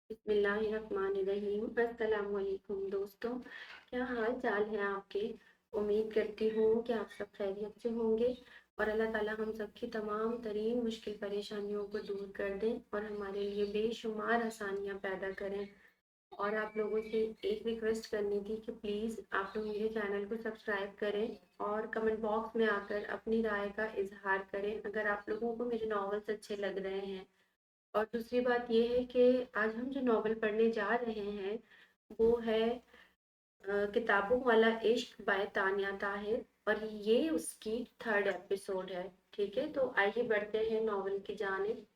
बिस्मिल्लाहिर्रहमानिर्रहीम। अस्सलाम वालेकुम दोस्तों, क्या हाल चाल है आपके। उम्मीद करती हूँ कि आप सब खैरियत से होंगे और अल्लाह ताला हम सब की तमाम तरीन मुश्किल परेशानियों को दूर कर दें और हमारे लिए बेशुमार आसानियाँ पैदा करें। और आप लोगों से एक रिक्वेस्ट करनी थी कि प्लीज़ आप लोग मेरे चैनल को सब्सक्राइब करें और कमेंट बॉक्स में आकर अपनी राय का इजहार करें अगर आप लोगों को मेरे नॉवेल्स अच्छे लग रहे हैं। और दूसरी बात ये है कि आज हम जो नॉवल पढ़ने जा रहे हैं वो है किताबों वाला इश्क बाय तान्या ताहिर, और ये उसकी थर्ड एपिसोड है। ठीक है, तो आइए बढ़ते हैं नॉवल की जानिब।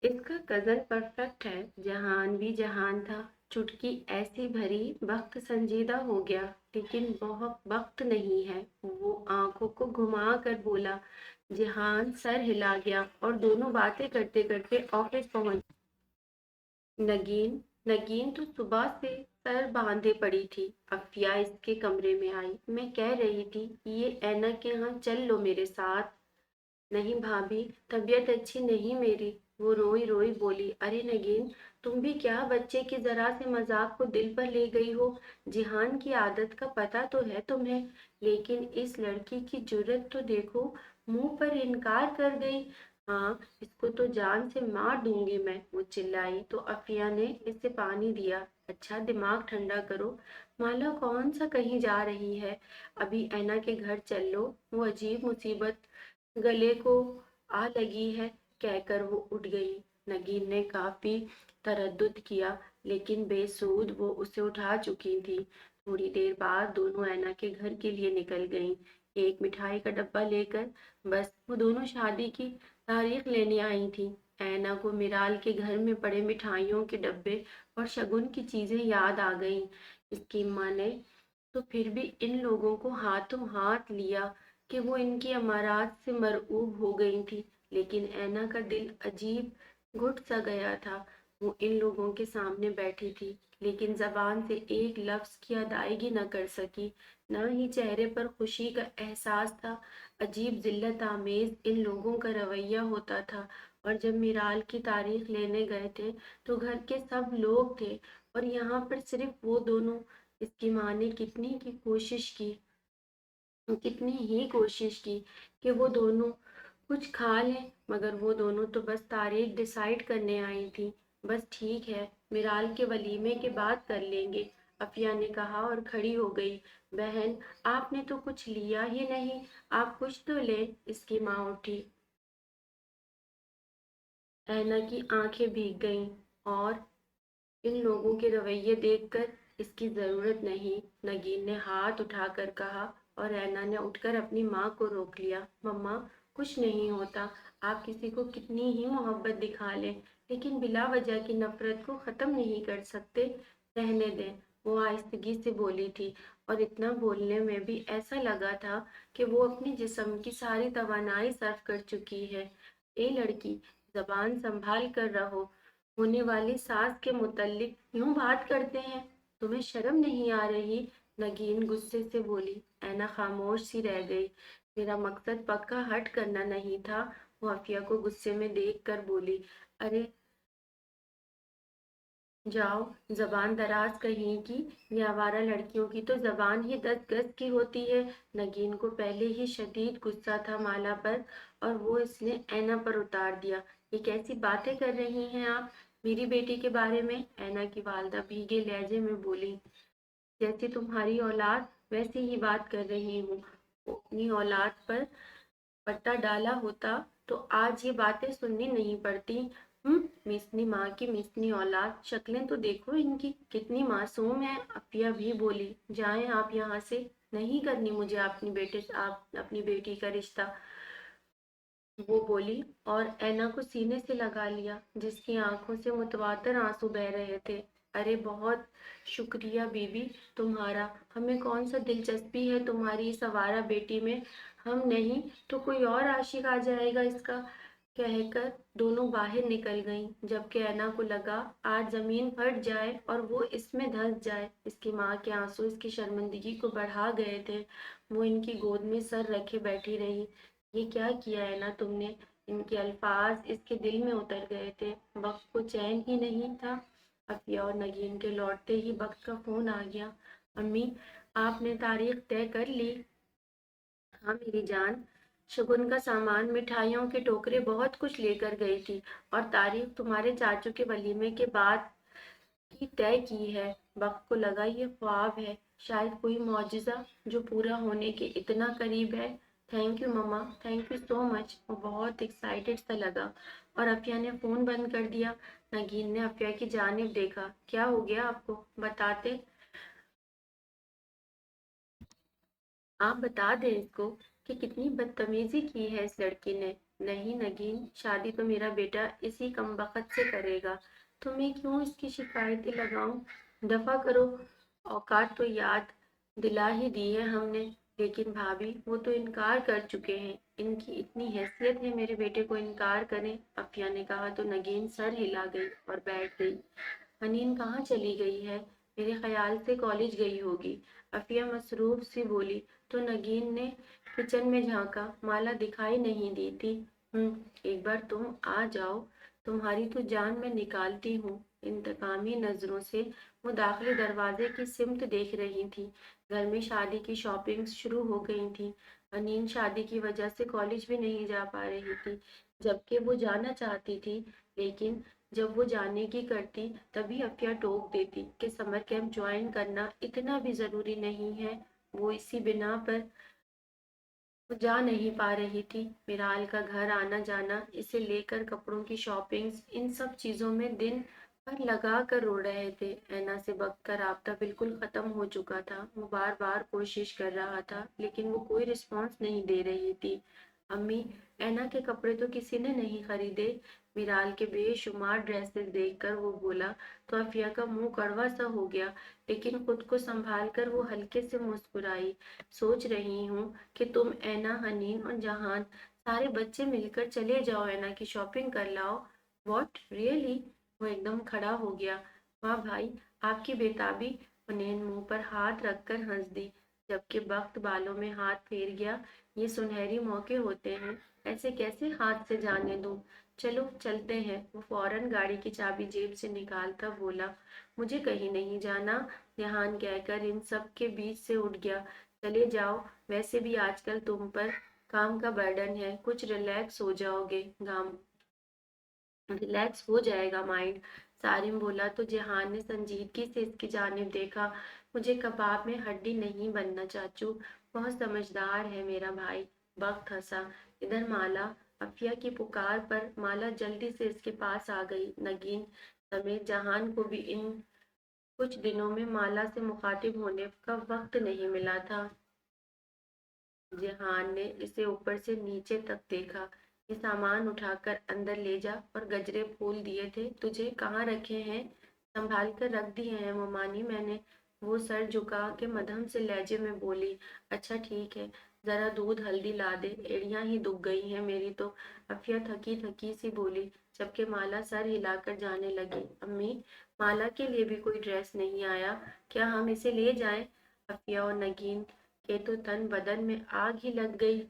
इसका कज़न परफेक्ट है, जहान भी जहान था। चुटकी ऐसी भरी वक्त संजीदा हो गया, लेकिन बहुत वक्त नहीं है। वो आंखों को घुमा कर बोला। जहान सर हिला गया और दोनों बातें करते करते ऑफिस पहुंच। नगीन नगीन तो सुबह से सर बांधे पड़ी थी। अफिया इसके कमरे में आई। मैं कह रही थी ये ऐना के यहाँ चल लो मेरे साथ। नहीं भाभी, तबीयत अच्छी नहीं मेरी, वो रोई रोई बोली। अरे नगीन, तुम भी क्या बच्चे की जरा से मजाक को दिल पर ले गई हो। जिहान की आदत का पता तो है तुम्हें, लेकिन इस लड़की की जुर्रत तो देखो, मुंह पर इनकार कर गई। हाँ, इसको तो जान से मार दूंगी मैं, वो चिल्लाई तो अफिया ने इसे पानी दिया। अच्छा, दिमाग ठंडा करो। माला कौन सा कहीं जा रही है, अभी ऐना के घर चल लो। वो अजीब मुसीबत गले को आ लगी है, कहकर वो उठ गई। नगीन ने काफी तरद्दुद किया, लेकिन बेसूद वो उसे उठा चुकी थी। थोड़ी देर बाद दोनों ऐना के घर के लिए निकल गईं, एक मिठाई का डब्बा लेकर। बस वो दोनों शादी की तारीख लेने आई थी। ऐना को मिराल के घर में पड़े मिठाइयों के डब्बे और शगुन की चीजें याद आ गईं। इसकी माँ ने तो फिर भी इन लोगों को हाथों हाथ लिया कि वो इनकी अमारात से मरऊब हो गई थी। लेकिन ऐना का दिल अजीब घुट सा गया था। वो इन लोगों के सामने बैठी थी, लेकिन जबान से एक लफ्ज की अदायगी न कर सकी। न ही चेहरे पर खुशी का एहसास था। अजीब जिल्लत आमेज इन लोगों का रवैया होता था। और जब मिराल की तारीख लेने गए थे तो घर के सब लोग थे, और यहाँ पर सिर्फ वो दोनों। इसकी माँ ने कितनी ही कोशिश की कि वो दोनों कुछ खा लें, मगर वो दोनों तो बस तारीख डिसाइड करने आई थी। बस ठीक है, मिराल के वलीमे के बाद कर लेंगे, अफिया ने कहा और खड़ी हो गई। बहन, आपने तो कुछ लिया ही नहीं, आप कुछ तो ले। इसकी माँ उठी। ऐना की आंखें भीग गईं और इन लोगों के रवैये देखकर इसकी जरूरत नहीं, नगीन ने हाथ उठाकर कहा। और ऐना ने उठकर अपनी माँ को रोक लिया। मम्मा, कुछ नहीं होता, आप किसी को कितनी ही मोहब्बत दिखा लें, लेकिन बिला वजह की नफरत को खत्म नहीं कर सकते। रहने दें, वो आहिस्तगी से बोली थी, और इतना बोलने में भी ऐसा लगा था कि वो अपने जिस्म की सारी तवानाई सर्फ कर चुकी है। ए लड़की, जबान संभाल कर रहो, होने वाली सास के मुतल्लिक यूं बात करते हैं, तुम्हें शर्म नहीं आ रही। नगीन गुस्से से बोली। ऐना खामोश सी रह गई। मेरा मकसद पक्का हट करना नहीं था, वो अफिया को गुस्से में देख कर बोली। अरे जाओ, जबान दराज कहीं की, ये आवारा लड़कियों की तो जबान ही 10 गज की होती है। नगीन को पहले ही शदीद गुस्सा था माला पर, और वो इसने ऐना पर उतार दिया। ये कैसी बातें कर रही हैं आप मेरी बेटी के बारे में, ऐना की वालदा भीगे लहजे में बोली। जैसी तुम्हारी औलाद वैसी ही बात कर रही हूँ। अपनी औलाद पर पट्टा डाला होता तो आज ये बातें सुननी नहीं पड़ती। मिसनी माँ की मिसनी औलाद, शक्लें तो देखो इनकी कितनी मासूम है। अफिया भी बोली। जाएं आप यहाँ से, नहीं करनी मुझे आप अपनी बेटी का रिश्ता, वो बोली और ऐना को सीने से लगा लिया, जिसकी आंखों से मुतवातर आंसू बह रहे थे। अरे बहुत शुक्रिया बीबी तुम्हारा, हमें कौन सा दिलचस्पी है तुम्हारी इस आवारा बेटी में, हम नहीं तो कोई और आशिक आ जाएगा इसका, कहकर दोनों बाहर निकल गईं। जबकि ऐना को लगा आज जमीन फट जाए और वो इसमें धंस जाए। इसकी माँ के आंसू इसकी शर्मिंदगी को बढ़ा गए थे। वो इनकी गोद में सर रखे बैठी रही। ये क्या किया है ना तुमने, ان کے الفاظ اس کے دل میں اتر گئے تھے۔ وقت کو چین ہی نہیں تھا۔ عفیہ اور نگین کے لوٹتے ہی وقت کا فون آ گیا۔ امی، آپ نے تاریخ طے کر لی؟ ہاں میری جان، شگن کا سامان، مٹھائیوں کے ٹوکرے، بہت کچھ لے کر گئی تھی، اور تاریخ تمہارے چاچو کے ولیمے کے بعد کی طے کی ہے۔ وقت کو لگا یہ خواب ہے، شاید کوئی معجزہ جو پورا ہونے کے اتنا قریب ہے۔ تھینک یو مما، تھینک یو سو مچ۔ وہ بہت ایکسائٹیڈ سا لگا، اور عفیہ نے فون بند کر دیا۔ نگین نے عفیہ کی جانب دیکھا۔ کیا ہو گیا آپ کو؟ بتاتے، آپ بتا دیں اس کو کہ کتنی بدتمیزی کی ہے اس لڑکی نے۔ نہیں نگین، شادی تو میرا بیٹا اسی کمبخت سے کرے گا، تمہیں کیوں اس کی شکایتیں لگاؤں؟ دفع کرو، اوقات تو یاد دلا ہی دی ہے ہم نے۔ لیکن بھابھی، وہ تو انکار کر چکے ہیں، ان کی اتنی حیثیت ہے میرے بیٹے کو انکار کریں؟ عفیہ نے کہا تو نگین سر ہلا گئی اور بیٹھ گئی۔ حنین کہاں چلی گئی ہے؟ میرے خیال سے کالج گئی ہوگی، عفیہ مصروف سی بولی تو نگین نے کچن میں جھانکا۔ مالا دکھائی نہیں دی تھی۔ ایک بار تم آ جاؤ، تمہاری تو جان میں نکالتی ہوں۔ انتقامی نظروں سے وہ داخلی دروازے کی سمت دیکھ رہی تھی۔ گھر میں شادی کی شاپنگ شروع ہو گئی تھی۔ حنین شادی کی وجہ سے کالج بھی نہیں جا پا رہی تھی، جبکہ وہ جانا چاہتی تھی، لیکن جب وہ جانے کی کرتی تبھی عفیہ ٹوک دیتی کہ سمر کیمپ جوائن کرنا اتنا بھی ضروری نہیں ہے۔ وہ اسی بنا پر جا نہیں پا رہی تھی۔ میرال کا گھر آنا جانا، اسے لے کر کپڑوں کی شاپنگز، ان سب چیزوں میں دن پر لگا کر رو رہے تھے۔ اینا سے وقت کا رابطہ بالکل ختم ہو چکا تھا۔ وہ بار بار کوشش کر رہا تھا، لیکن وہ کوئی رسپانس نہیں دے رہی تھی۔ امی، اینا کے کپڑے تو کسی نے نہیں خریدے؟ میرال کے بے شمار ڈریسز دیکھ کر وہ بولا تو عفیہ کا منہ کڑوا سا ہو گیا، لیکن خود کو سنبھال کر وہ ہلکے سے مسکرائی۔ سوچ رہی ہوں کہ تم، اینا، حنین اور جہان، سارے بچے مل کر چلے جاؤ، اینا کی شاپنگ کر لاؤ۔ What really? وہ ایک دم کھڑا ہو گیا۔ واہ بھائی، آپ کی بیتابی! حنین منہ پر ہاتھ رکھ کر ہنس دی، جبکہ وقت بالوں میں ہاتھ پھیر گیا۔ یہ سنہری موقع ہوتے ہیں، ایسے کیسے ہاتھ سے جانے دوں؟ چلو چلتے ہیں۔ وہ فوراً گاڑی کی چابی جیب سے نکالتا بولا، مجھے کہیں نہیں جانا، جہان کہہ کر ان سب کے بیچ سے اٹھ گیا۔ چلے جاؤ، ویسے بھی آج کل تم پر کام کا برڈن ہے، کچھ ریلیکس ہو جاؤ گے، ریلیکس ہو جائے گا مائنڈ۔ سارم بولا تو جہان نے سنجیدگی سے اس کی جانب دیکھا۔ مجھے کباب میں ہڈی نہیں بننا چاچو، بہت سمجھدار ہے میرا بھائی۔ وقت ہنسا۔ ادھر مالا! عفیہ کی پکار پر مالا جلدی سے اس کے پاس آ گئی۔ نگین سمیت جہان کو بھی ان کچھ دنوں میں مالا سے مخاطب ہونے کا وقت نہیں ملا تھا۔ جہان نے اسے اوپر سے نیچے تک دیکھا۔ یہ سامان اٹھا کر اندر لے جا، اور گجرے پھول دیے تھے تجھے، کہاں رکھے ہیں؟ سنبھال کر رکھ دیے ہیں ممانی میں نے، وہ سر جھکا کے مدھم سے لہجے میں بولی۔ اچھا ٹھیک ہے، ذرا دودھ ہلدی لا دے، ایڑیاں ہی دکھ گئی ہیں میری تو، عفیہ تھکی تھکی سی بولی، جبکہ مالا سر ہلا کر جانے لگی۔ امی، مالا کے لیے بھی کوئی ڈریس نہیں آیا، کیا ہم اسے لے جائیں؟ عفیہ اور نگین کے تو تن بدن میں آگ ہی لگ گئی۔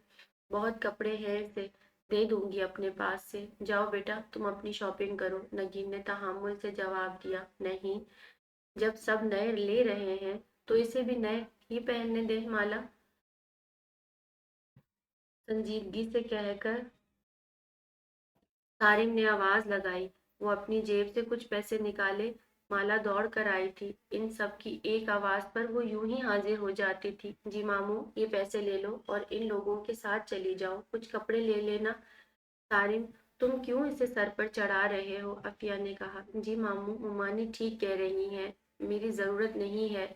بہت کپڑے ہیں اسے، دے دوں گی اپنے پاس سے، جاؤ بیٹا تم اپنی شاپنگ کرو۔ نگین نے تحمل سے جواب دیا، نہیں، جب سب نئے لے رہے ہیں تو اسے بھی نئے ہی پہننے دے مالا، سنجیدگی سے کہہ کر سارم نے آواز لگائی۔ وہ اپنی جیب سے کچھ پیسے نکالے۔ مالا دوڑ کر آئی تھی، ان سب کی ایک آواز پر وہ یوں ہی حاضر ہو جاتی تھی۔ جی ماموں، یہ پیسے لے لو اور ان لوگوں کے ساتھ چلی جاؤ، کچھ کپڑے لے لینا۔ سارم، تم کیوں اسے سر پر چڑھا رہے ہو؟ عفیہ نے کہا۔ جی ماموں، ممانی ٹھیک کہہ رہی ہیں، میری ضرورت نہیں ہے،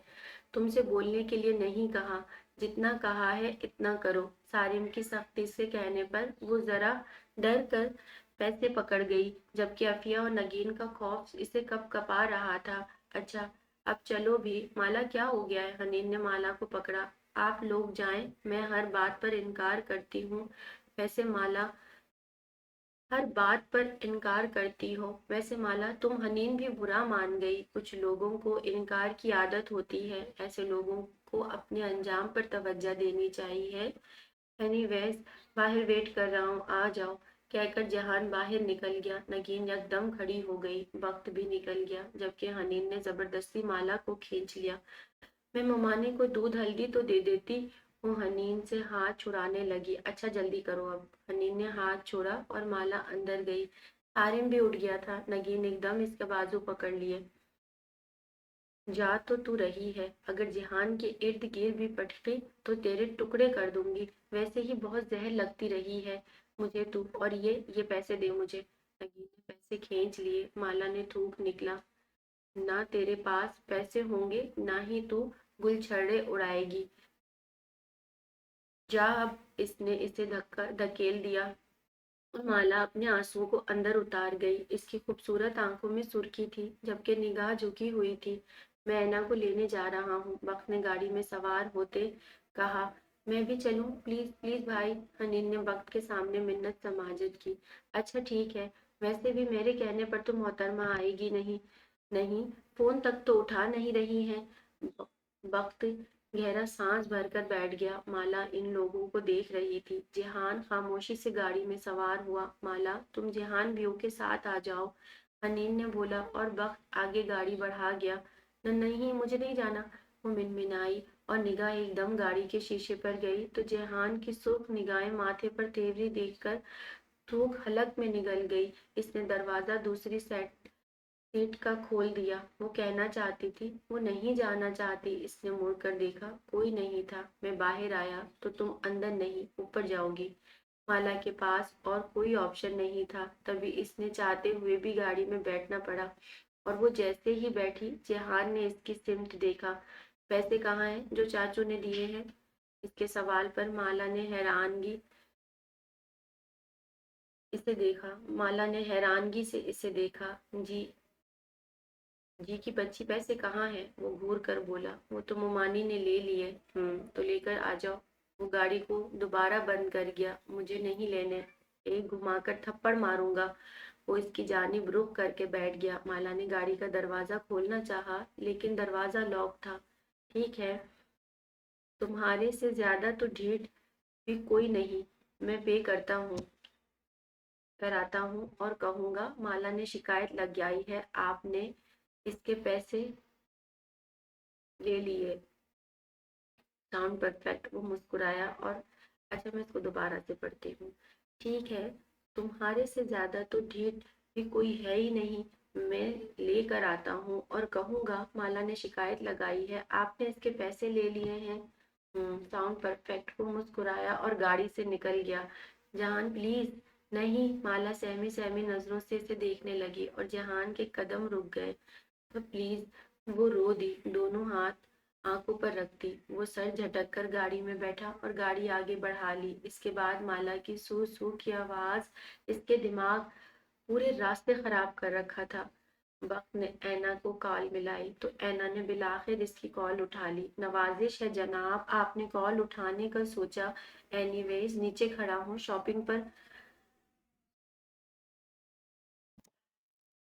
تم سے بولنے کے لیے نہیں کہا، جتنا کہا ہے اتنا کرو۔ سارم کی سختی سے کہنے پر وہ ذرا ڈر کر پیسے پکڑ گئی، جبکہ عفیہ اور نگین کا خوف اسے کپ کپا رہا تھا۔ اچھا اب چلو بھی، مالا کیا ہو گیا ہے؟ حنین نے مالا کو پکڑا۔ آپ لوگ جائیں، میں ہر بات پر انکار کرتی ہوں، ویسے مالا ہر بات پر انکار کرتی ہو، ویسے مالا تم حنین بھی برا مان گئی، کچھ لوگوں کو انکار کی عادت ہوتی ہے، ایسے لوگوں کو اپنے انجام پر توجہ دینی چاہیے۔ اینی ویز، باہر ویٹ کر رہا ہوں، آ جاؤ۔ कह कर जहान बाहर निकल गया। नगीन यकदम खड़ी हो गई। वक्त भी निकल गया, जबकि हनीन ने जबरदस्ती माला को खींच लिया। मैं ममाने को दूध हल्दी तो दे देती हूँ। हनीन से हाथ छुड़ाने लगी। अच्छा जल्दी करो अब। हनीन ने हाथ छोड़ा और माला अंदर गई। आरिम भी उठ गया था। नगीन एकदम इसके बाजू पकड़ लिए। जा तो तू रही है, अगर जिहान के इर्द गिर्द भी पटकी तो तेरे टुकड़े कर दूंगी। वैसे ही बहुत जहर लगती रही है मुझे तू। और ये पैसे दे मुझे। नगीन ने पैसे खींच लिए। माला ने थूक निकला। ना तेरे पास पैसे होंगे, ना ही तू गुलछर्रे उड़ाएगी। जा अब। इसने इसे धक्का धकेल दिया और माला अपने आंसुओं को अंदर उतार गई। इसकी खूबसूरत आंखों में सुर्खी थी, जबकि निगाह झुकी हुई थी। मैं ऐना को लेने जा रहा हूँ, वक्त ने गाड़ी में सवार होते कहा। मैं भी चलूं? प्लीज प्लीज भाई। हनीन ने वक्त के सामने मिन्नत समाजत की। अच्छा ठीक है, वैसे भी मेरे कहने पर तो मोहतरमा आएगी नहीं। नहीं, फोन तक तो उठा नहीं रही है। वक्त गहरा सांस भरकर बैठ गया। माला इन लोगों को देख रही थी। जिहान खामोशी से गाड़ी में सवार हुआ। माला, तुम जिहान व्यू के साथ आ जाओ, हनीन ने बोला और वक्त आगे गाड़ी बढ़ा गया। नहीं, मुझे नहीं जाना, वो मिनमिनाई और निगाह एकदम गाड़ी के शीशे पर गई तो जिहान की सुर्ख निगाहें माथे पर तेवरी देखकर थूक हलक में निगल गई। इसने दरवाजा दूसरी सीट का खोल दिया। वो कहना चाहती थी, वो नहीं जाना चाहती। इसने मुड़कर देखा, कोई नहीं था। मैं बाहर आया तो तुम अंदर नहीं, ऊपर जाओगी। माला के पास और कोई ऑप्शन नहीं था। तभी इसने चाहते हुए भी गाड़ी में बैठना पड़ा। और वो जैसे ही बैठी, जेहान ने इसकी सिमत देखा। पैसे कहाँ हैं जो चाचू ने दिए हैं? इसके सवाल पर माला ने हैरानगी से इसे देखा। जी जी की बच्ची, पैसे कहाँ हैं? वो घूर कर बोला। वो तो मुमानी ने ले लिए। तो लेकर आ जाओ। वो गाड़ी को दोबारा बंद कर गया। मुझे नहीं लेने, एक घुमाकर थप्पड़ मारूंगा। वो इसकी जानिब रुख करके बैठ गया। माला ने गाड़ी का दरवाजा खोलना चाहा, लेकिन दरवाजा लॉक था। ठीक है, तुम्हारे से ज्यादा तो ढीठ भी कोई नहीं। मैं पे कराता हूँ और कहूंगा माला ने शिकायत लगाई है, आपने इसके पैसे ले लिए। Sound perfect. वो मुस्कुराया और अच्छा, मैं इसको दोबारा से पढ़ती हूँ। ठीक है, तुम्हारे से ज्यादा तो ढीठ भी कोई है ही नहीं। मैं लेकर आता हूँ और कहूंगा माला ने शिकायत लगाई है, आपने इसके पैसे ले लिए हैं। Sound perfect. वो मुस्कुराया और गाड़ी से निकल गया। जहान प्लीज। नहीं। माला सहमी सहमी नजरों से इसे देखने लगी और जहान के कदम रुक गए। तो प्लीज। वो रो दी, दोनों हाथ आंखों पर रख दी। वो सर झटक कर गाड़ी में बैठा और गाड़ी आगे बढ़ा ली। इसके बाद माला की सू सू की आवाज इसके दिमाग पूरे रास्ते खराब कर रखा था। वक्त ने ऐना को कॉल मिलाई तो ऐना ने बिलाखिर इसकी कॉल उठा ली। नवाजिश है जनाब, आपने कॉल उठाने का सोचा। एनीवेज, नीचे खड़ा हूँ, शॉपिंग पर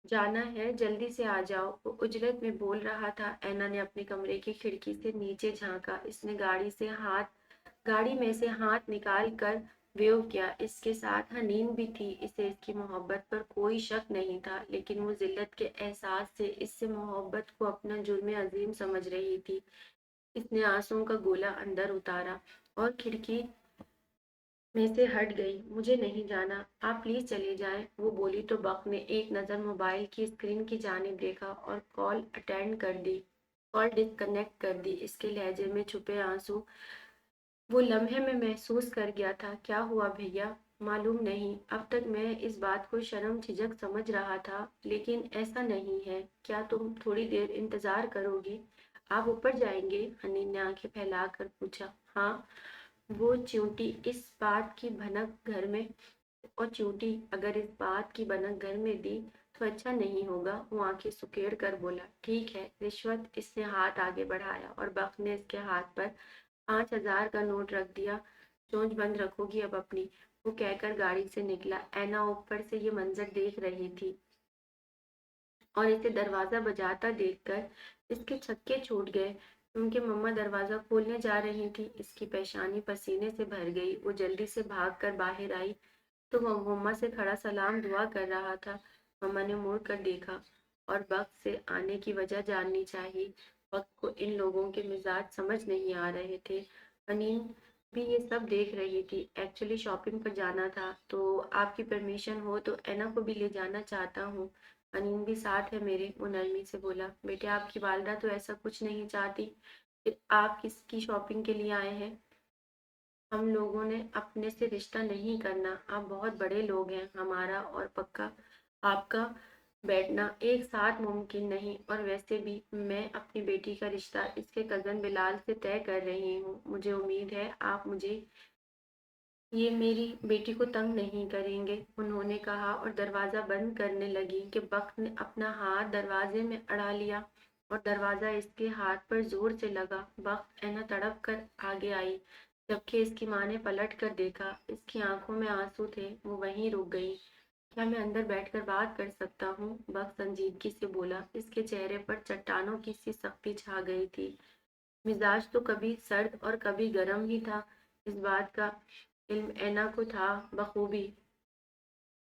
जाना है, जल्दी से आ जाओ। वो उजरत में बोल रहा था। ऐना ने अपने कमरे की खिड़की से नीचे झांका। इसने गाड़ी में से हाथ निकाल कर वेव किया। इसके साथ हनीन भी थी। इसे इसकी मोहब्बत पर कोई शक नहीं था, लेकिन वो जिल्लत के एहसास से इससे मोहब्बत को अपना जुर्म अजीम समझ रही थी। इसने आंसुओं का गोला अंदर उतारा और खिड़की में से हट गई। मुझे नहीं जाना, आप प्लीज चले जाएं, वो बोली तो बक ने एक नज़र मोबाइल की स्क्रीन की जानिब देखा और कॉल डिस्कनेक्ट कर दी। इसके लहजे में छुपे आंसू वो लम्हे में महसूस कर गया था। क्या हुआ भैया? मालूम नहीं। अब तक मैं इस बात को शर्म झिझक समझ रहा था, लेकिन ऐसा नहीं है। क्या तुम थोड़ी देर इंतजार करोगी? आप ऊपर जाएंगे? हनीन ने आंखें फैलाकर पूछा। हाँ। वो चींटी इस बात की भनक घर में और चींटी अगर इस बात की भनक घर में दी तो अच्छा नहीं होगा। वो आंखें सुकेड़ कर बोला, ठीक है, रिश्वत। इसने हाथ आगे बढ़ाया और बख ने इसके हाथ पर 5,000 का नोट रख दिया। चोंच बंद रखोगी अब अपनी, वो कहकर गाड़ी से निकला। ऐना ऊपर से ये मंजर देख रही थी और इसे दरवाजा बजाता देखकर इसके छक्के छूट गए। उनके मम्मा दरवाजा खोलने जा रही थी। इसकी पेशानी पसीने से भर गई। वो जल्दी से भाग कर बाहर आई। तो वो मम्मा से खड़ा सलाम दुआ कर रहा था। मम्मा ने मुड़ कर देखा और वक्त से आने की वजह जाननी चाहिए। वक्त को इन लोगों के मिजाज समझ नहीं आ रहे थे। अनीन भी ये सब देख रही थी। एक्चुअली शॉपिंग पर जाना था, तो आपकी परमिशन हो तो ऐना को भी ले जाना चाहता हूँ। अनीन भी साथ है मेरे, वो नरमी से बोला। बेटे, आपकी वालदा तो ऐसा कुछ नहीं चाहती, फिर आप किसकी शॉपिंग के लिए आए हैं? हम लोगों ने अपने से रिश्ता नहीं करना, आप बहुत बड़े लोग हैं। हमारा और पक्का आपका बैठना एक साथ मुमकिन नहीं, और वैसे भी मैं अपनी बेटी का रिश्ता इसके कज़न बिलाल से तय कर रही हूँ। मुझे उम्मीद है आप मुझे ये मेरी बेटी को तंग नहीं करेंगे, उन्होंने कहा और दरवाज़ा बंद करने लगी कि बख्त ने अपना हाथ दरवाजे में अड़ा लिया और दरवाज़ा इसके हाथ पर जोर से लगा। बख्त ऐना तड़प कर आगे आई, जबकि इसकी माँ ने पलट कर देखा। इसकी आंखों में आंसू थे। वो वहीं रुक गई। क्या मैं अंदर बैठकर बात कर सकता हूँ? बख्त संजीदगी से बोला। इसके चेहरे पर चट्टानों की सी सख्ती छा गई थी। मिजाज तो कभी सर्द और कभी गर्म ही था, इस बात का इल्म ऐना को था बखूबी।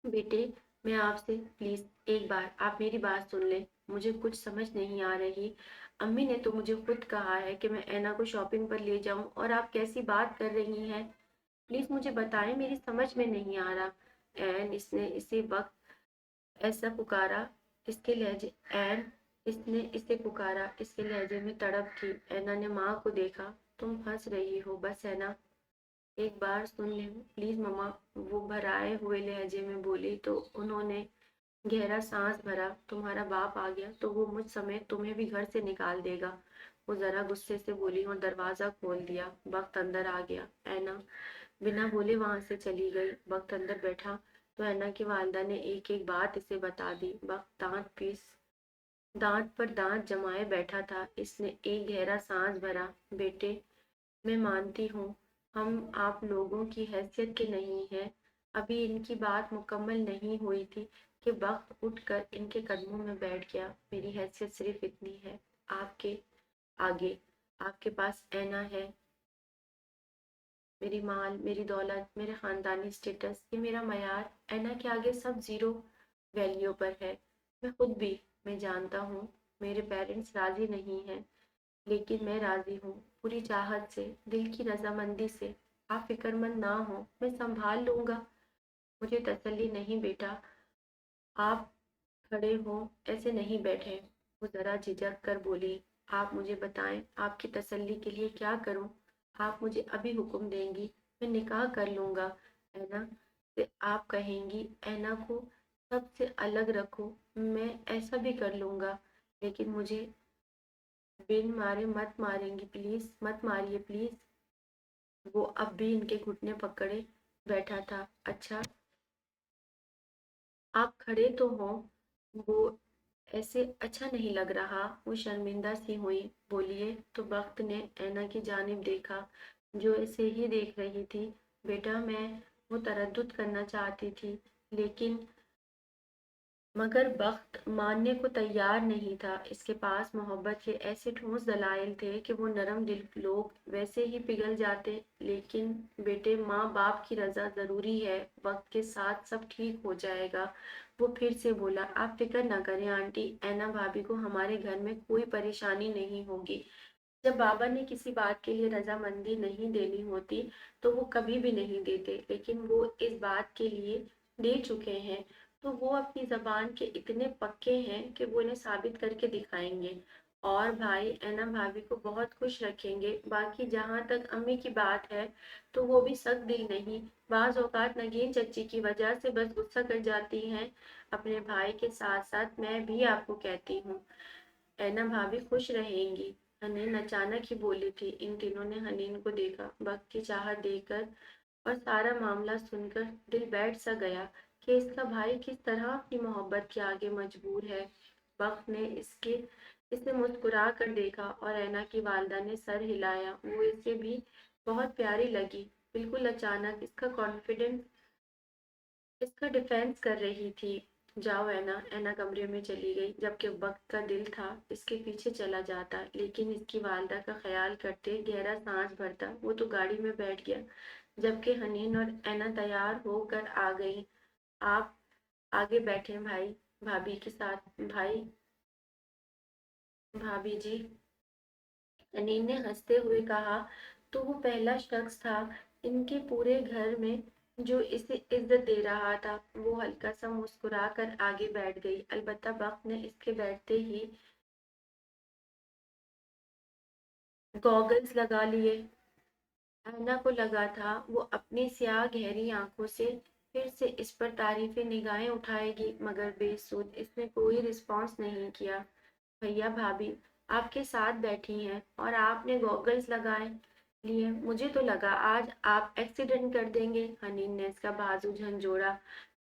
बेटे, मैं आपसे प्लीज एक बार आप मेरी बात सुन ले, मुझे कुछ समझ नहीं आ रही। अम्मी ने तो मुझे खुद कहा है कि मैं ऐना को शॉपिंग पर ले जाऊं, और आप कैसी बात कर रही हैं? प्लीज मुझे बताएं, मेरी समझ में नहीं आ रहा। एन इसने इसी वक्त ऐसा पुकारा, इसके लहजे एन इसने इसे पुकारा, इसके लहजे में तड़प थी। ऐना ने माँ को देखा। तुम हंस रही हो, बस ऐना एक बार सुन ले प्लीज मम्मा, वो भराए हुए लहजे में बोली। तो उन्होंने गहरा सांस भरा। तुम्हारा बाप आ गया तो वो मुझ समेत तुम्हें भी घर से निकाल देगा, वो जरा गुस्से से बोली और दरवाजा खोल दिया। वक्त अंदर आ गया। ऐना बिना बोले वहां से चली गई। वक्त अंदर बैठा तो ऐना की वालदा ने एक एक बात इसे बता दी। वक्त दांत पर दांत जमाए बैठा था। इसने एक गहरा सांस भरा। बेटे, मैं मानती हूँ हम आप लोगों की हैसियत के नहीं हैं। अभी इनकी बात मुकम्मल नहीं हुई थी कि वक्त उठकर इनके कदमों में बैठ गया। मेरी हैसियत सिर्फ इतनी है आपके आगे। आपके पास ऐना है, मेरी माल, मेरी दौलत, मेरे खानदानी स्टेटस, ये मेरा मयार। ऐना के आगे सब जीरो वैल्यू पर है। मैं खुद भी, मैं जानता हूँ मेरे पेरेंट्स राजी नहीं हैं, लेकिन मैं राजी हूँ, पूरी चाहत से, दिल की रजामंदी से। आप फिक्रमंद ना हो, मैं संभाल लूंगा। मुझे तसल्ली नहीं बेटा, आप खड़े हो, ऐसे नहीं बैठे। वो जरा झिझक कर बोली। आप मुझे बताएं, आपकी तसल्ली के लिए क्या करूं? आप मुझे अभी हुक्म देंगी, मैं निकाह कर लूंगा। ऐना से आप कहेंगी ऐना को सबसे अलग रखो, मैं ऐसा भी कर लूंगा। लेकिन मुझे बिन मारे मत मारेंगी, प्लीज मत मारिए प्लीज। वो अब भी इनके घुटने पकड़े बैठा था। अच्छा, आप खड़े तो हो। वो ऐसे अच्छा नहीं लग रहा। वो शर्मिंदा सी हुई। बोलिए। तो वक्त ने ऐना की जानिब देखा, जो इसे ही देख रही थी। बेटा, मैं वो तरद्दुद करना चाहती थी, लेकिन मगर बख्त मानने को तैयार नहीं था। इसके पास मोहब्बत के ऐसे ठोस दलाइल थे कि वो नरम दिल लोग वैसे ही पिघल जाते। लेकिन बेटे, माँ बाप की रजा जरूरी है, वक्त के साथ सब ठीक हो जाएगा। वो फिर से बोला। आप फिक्र ना करें आंटी, ऐना भाभी को हमारे घर में कोई परेशानी नहीं होगी। जब बाबा ने किसी बात के लिए रजामंदी नहीं देनी होती तो वो कभी भी नहीं देते, लेकिन वो इस बात के लिए दे चुके हैं, तो वो अपनी जबान के इतने पक्के हैं कि वो इन्हें साबित करके दिखाएंगे। और भाई ऐना भाभी को बहुत खुश रखेंगे। बाकी जहाँ तक अम्मी की बात है, तो वो भी सख्त दिल नहीं, बाज औकात नगीन चच्ची की वजह से बस गुस्सा कर जाती हैं। अपने भाई के साथ साथ मैं भी आपको कहती हूँ, ऐना भाभी खुश रहेंगी। हनीन अचानक ही बोली थी। इन तीनों ने हनीन को देखा। वक्त की चाहत देखकर और सारा मामला सुनकर दिल बैठ सा गया कि इसका भाई किस तरह अपनी मोहब्बत के आगे मजबूर है। वक्त ने इसे मुस्कुरा कर देखा और ऐना की वालदा ने सर हिलाया। वो इसे भी बहुत प्यारी लगी। बिल्कुल अचानक इसका कॉन्फिडेंस इसका डिफेंस कर रही थी। जाओ ऐना। ऐना कमरे में चली गई, जबकि वक्त का दिल था इसके पीछे चला जाता, लेकिन इसकी वालदा का ख्याल करते गहरा सांस भरता। वो तो गाड़ी में बैठ गया। जबकि हनीन और ऐना तैयार होकर आ गई। आप आगे बैठे भाई, भाभी के साथ। भाई, भाभी जी, हनीन ने हंसते हुए कहा। तो वो पहला शख्स था इनके पूरे घर में जो इसे इज्जत दे रहा था। वो हल्का सा मुस्कुरा कर आगे बैठ गई। अलबत्ता वक्त ने इसके बैठते ही गॉगल्स लगा लिए। ऐना को लगा था वो अपनी स्याह गहरी आंखों से फिर से इस पर तारीफी निगाहें उठाएगी, मगर बेसुध। इसने कोई रिस्पॉन्स नहीं किया। भैया भाभी आपके साथ बैठी हैं और आपने गॉगल्स लगाए लिए। मुझे तो लगा आज आप एक्सीडेंट कर देंगे। हनीन ने इसका बाजू झंझोड़ा।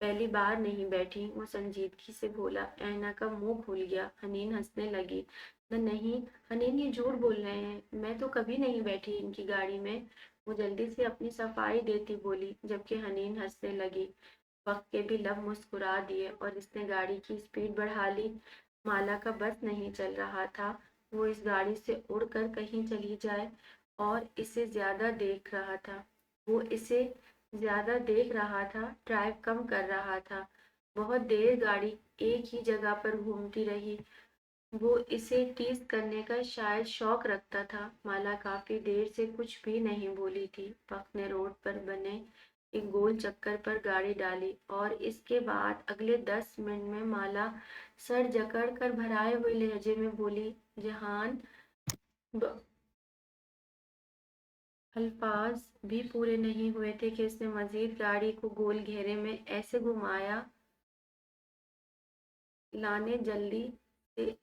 पहली बार नहीं बैठी, वो संजीदगी से बोला। ऐना का मुंह खुल गया। हनीन हंसने लगी। नहीं हनीन, ये झूठ बोल रहे हैं, मैं तो कभी नहीं बैठी इनकी गाड़ी में। वो जल्दी से अपनी सफाई देती बोली, जबकि हनीन हंसने लगी। वक्त के भी लब मुस्कुरा दिए और इसने गाड़ी की स्पीड बढ़ा ली। माला का बस नहीं चल रहा था। वो इस गाड़ी से उड़कर कहीं चली जाए, और इसे ज्यादा देख रहा था। वो इसे ज्यादा देख रहा था, ड्राइव कम कर रहा था। बहुत देर गाड़ी एक ही जगह पर घूमती रही। वो इसे टीज करने का शायद शौक रखता था। माला काफी देर से कुछ भी नहीं बोली थी। वक्त ने रोड पर बने एक गोल चक्कर पर गाड़ी डाली, और इसके बाद अगले 10 मिनट में माला सर जकड़ कर भराए हुए लहजे में बोली, जहान। अल्फाज भी पूरे नहीं हुए थे कि इसने मजीद गाड़ी को गोल घेरे में ऐसे घुमाया, लाने जल्दी से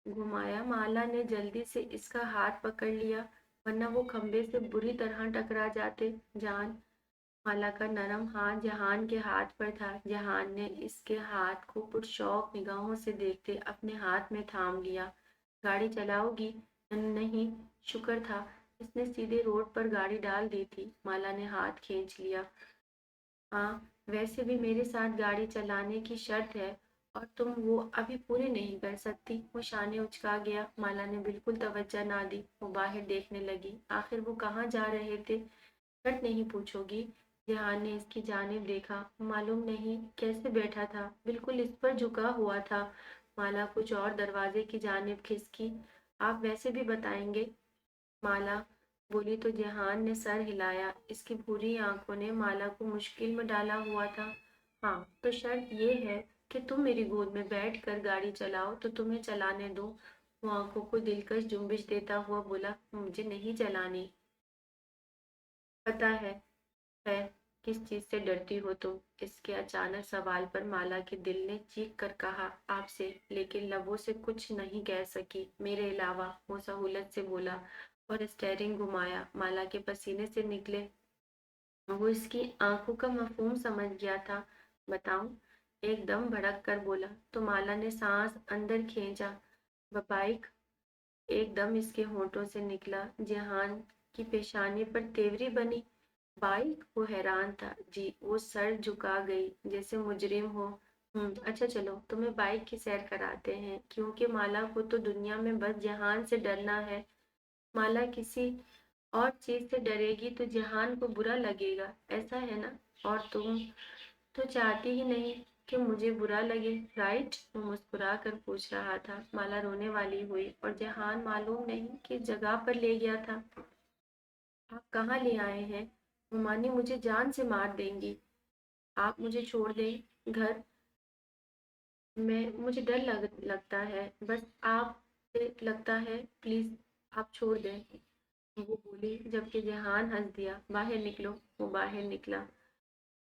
घुमाया। माला ने जल्दी से इसका हाथ पकड़ लिया, वरना वो खंबे से बुरी तरह टकरा जाते। जान। माला का नरम हाथ जहान के हाथ पर था। जहान ने इसके हाथ को पुरशौक निगाहों से देखते अपने हाथ में थाम लिया। गाड़ी चलाओगी? नहीं। शुक्र था इसने सीधे रोड पर गाड़ी डाल दी थी। माला ने हाथ खींच लिया। हाँ, वैसे भी मेरे साथ गाड़ी चलाने की शर्त है, और तुम वो अभी पूरी नहीं कर सकती। वो शाने उचका गया। माला ने बिल्कुल तवज्जो ना दी। वो बाहर देखने लगी। आखिर वो कहाँ जा रहे थे? शर्त नहीं पूछोगी? जहान ने इसकी जानिब देखा। मालूम नहीं कैसे बैठा था, बिल्कुल इस पर झुका हुआ था। माला कुछ और दरवाजे की जानिब खिसकी। आप वैसे भी बताएंगे? माला बोली तो जहान ने सर हिलाया। इसकी भूरी आंखों ने माला को मुश्किल में डाला हुआ था। हाँ, तो शर्त ये है कि तुम मेरी गोद में बैठ कर गाड़ी चलाओ तो तुम्हें चलाने दो। वो आंखों को दिलकश जुम्बिश देता हुआ बोला, मुझे नहीं चलानी। पता है किस चीज से डरती हो तुम? इसके अचानक सवाल पर माला के दिल ने चीख कर कहा, आपसे। लेकिन लबों से कुछ नहीं कह सकी मेरे अलावा। वो सहूलत से बोला और स्टेयरिंग घुमाया। माला के पसीने से निकले। वो इसकी आंखों का मफहूम समझ गया था। बताऊं? एकदम भड़क कर बोला। तो माला ने सांस अंदर खींचा। बाइक? एकदम इसके होठों से निकला। जहान की पेशानी पर तेवरी बनी। बाइक? वो हैरान था। जी। वो सर झुका गई जैसे मुजरिम हो। अच्छा चलो तुम्हें बाइक की सैर कराते हैं, क्योंकि माला को तो दुनिया में बस जहान से डरना है। माला किसी और चीज से डरेगी तो जहान को बुरा लगेगा, ऐसा है ना? और तुम तो चाहती ही नहीं कि मुझे बुरा लगे, राइट? वो मुस्कुरा कर पूछ रहा था। माला रोने वाली हुई। और जहान मालूम नहीं किस जगह पर ले गया था। आप कहाँ ले आए हैं? मुमानी मुझे जान से मार देंगी। आप मुझे छोड़ दें। घर में मुझे डर लगता है, बस आप से लगता है, प्लीज आप छोड़ दें। वो बोली, जबकि जहान हंस दिया। बाहर निकलो। वो बाहर निकला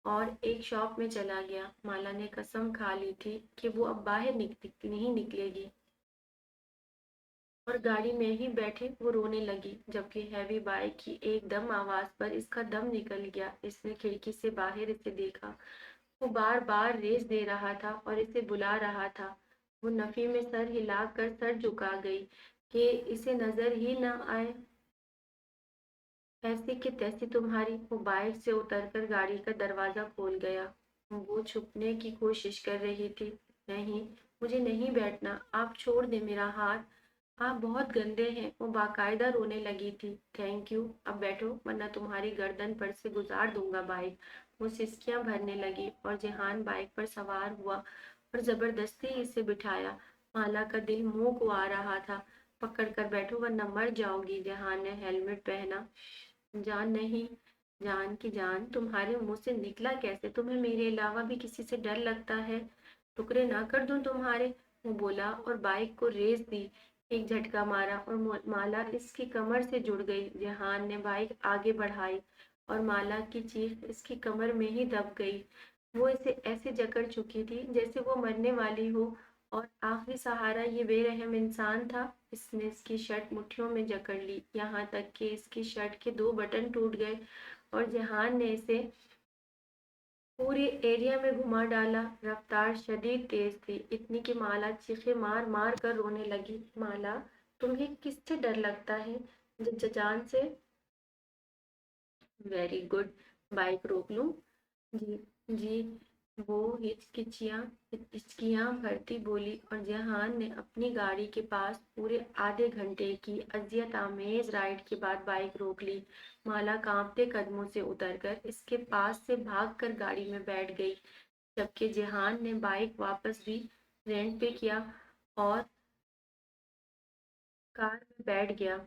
और एक शॉप में चला गया। माला ने कसम खा ली थी कि वो अब बाहर नहीं निकलेगी, और गाड़ी में ही बैठे वो रोने लगी। जबकि हैवी बाइक की एकदम आवाज पर इसका दम निकल गया। इसने खिड़की से बाहर इसे देखा। वो बार बार रेस दे रहा था और इसे बुला रहा था। वो नफी में सर हिलाकर सर झुका गई कि इसे नजर ही न आए। ऐसी कि तैसी तुम्हारी। वो बाइक से उतरकर गाड़ी का दरवाजा खोल गया। वो छुपने की कोशिश कर रही थी। नहीं, मुझे नहीं बैठना, आप छोड़ दे मेरा हाथ। आप बहुत गंदे हैं। वो बाकायदा रोने लगी थी। थैंक यू, अब बैठो वरना तुम्हारी गर्दन पर से गुजार दूंगा बाइक। वो सिसकियां भरने लगी और जेहान बाइक पर सवार हुआ और जबरदस्ती इसे बिठाया। माला का दिल मुंह को आ रहा था। पकड़ कर बैठो वरना मर जाओगी। जेहान ने हेलमेट पहना। जान नहीं, जान की जान तुम्हारे मुंह से निकला कैसे? तुम्हें मेरे अलावा भी किसी से डर लगता है? टुकड़े ना कर दूं तुम्हारे, वो बोला और बाइक को रेस दी। एक झटका मारा और माला इसकी कमर से जुड़ गई। जहान ने बाइक आगे बढ़ाई और माला की चीख इसकी कमर में ही दब गई। वो इसे ऐसे जकड़ चुकी थी जैसे वो मरने वाली हो, और आखिरी सहारा ये बेरहम इंसान था। इसने इसकी शर्ट मुट्ठियों में जकड़ ली, यहाँ तक कि इसकी शर्ट के 2 बटन टूट गए और जहान ने इसे पूरे एरिया में घुमा डाला। रफ्तार शदीद तेज थी, इतनी कि माला चीखें मार मार कर रोने लगी। माला, तुम्हें किससे डर लगता है? जजान से। Very good. बाइक रोक लूं? जी, जी, वो हिचकियां भरती बोली और जहान ने अपनी गाड़ी के पास पूरे आधे घंटे की अजियत आमेज राइड के बाद बाइक रोक ली। माला कांपते कदमों से उतरकर इसके पास से भागकर गाड़ी में बैठ गई, जबकि जेहान ने बाइक वापस भी रेंट पे किया और कार में बैठ गया।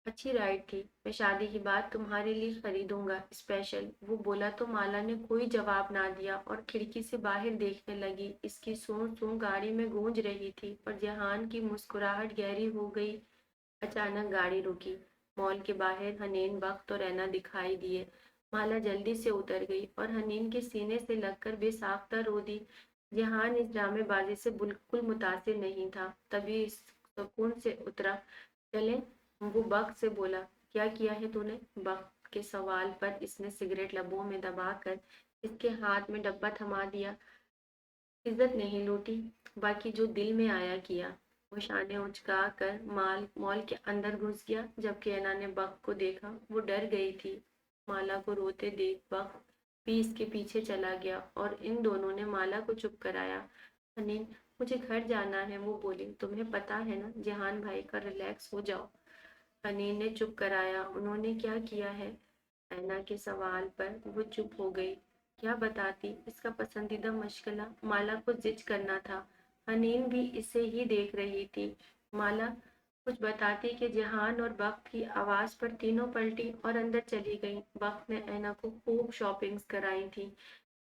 अच्छी राइड थी। मैं शादी के बाद तुम्हारे लिए खरीदूंगा स्पेशल, वो बोला तो माला ने कोई जवाब ना दिया और खिड़की से बाहर देखने लगी। इसकी सूं सूं गाड़ी में गूंज रही थी और जहान की मुस्कुराहट गहरी हो गई। अचानक गाड़ी रुकी। मॉल के बाहर हनीन, बख्त और ऐना दिखाई दिए। माला जल्दी से उतर गई और हनीन के सीने से लगकर बेसाख्ता रो दी। जहान इस ड्रामेबाजी से बिल्कुल मुतासिर नहीं था। तभी सुकून से उतरा। चले, वो बक से बोला। क्या किया है तूने? बक के सवाल पर इसने सिगरेट लबों में दबाकर इसके हाथ में डब्बा थमा दिया। इज्जत नहीं लूटी, बाकी जो दिल में आया किया। वो शाने उचका कर मॉल के अंदर घुस गया, जबकि ऐना ने बक को देखा। वो डर गई थी। माला को रोते देख बक भी इसके पीछे चला गया और इन दोनों ने माला को चुप कराया। हनीन, मुझे घर जाना है, वो बोली। तुम्हें पता है ना जहान भाई का, रिलैक्स हो जाओ। हनीन ने चुप कराया। उन्होंने क्या किया है? ऐना के सवाल पर वो चुप हो गई। क्या बताती? इसका पसंदीदा मशगला माला को जिज करना था। हनीन भी इसे ही देख रही थी। माला कुछ बताती कि जहान और बख्त की आवाज पर तीनों पलटी और अंदर चली गईं। बख्त ने ऐना को खूब शॉपिंग्स कराई थी,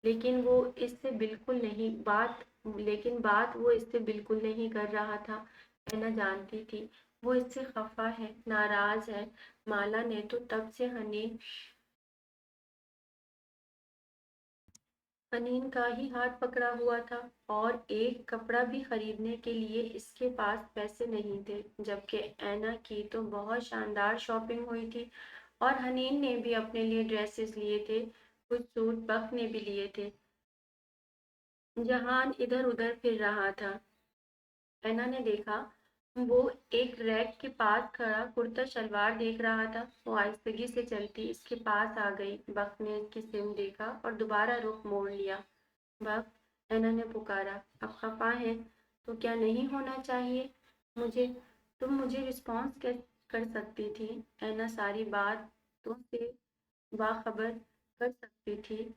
लेकिन वो इससे बिल्कुल नहीं बात लेकिन बात वो इससे बिल्कुल नहीं कर रहा था। ऐना जानती थी वो इससे खफा है, नाराज है। माला ने तो तब से हनीन का ही हाथ पकड़ा हुआ था और एक कपड़ा भी खरीदने के लिए इसके पास पैसे नहीं थे, जबकि ऐना की तो बहुत शानदार शॉपिंग हुई थी और हनीन ने भी अपने लिए ड्रेसेस लिए थे। कुछ सूट बक ने भी लिए थे। जहान इधर उधर फिर रहा था। ऐना ने देखा वो एक रैक के पास खड़ा कुर्ता शलवार देख रहा था। वो आहिस्तगी से चलती इसके पास आ गई। बक ने इसकी सिम देखा और दोबारा रुख मोड़ लिया। बक, ऐना ने पुकारा, अब खफा है तो क्या नहीं होना चाहिए? मुझे तुम मुझे रिस्पॉन्स कर सकती थी। ऐना सारी बातों से बाखबर कर सकती थी।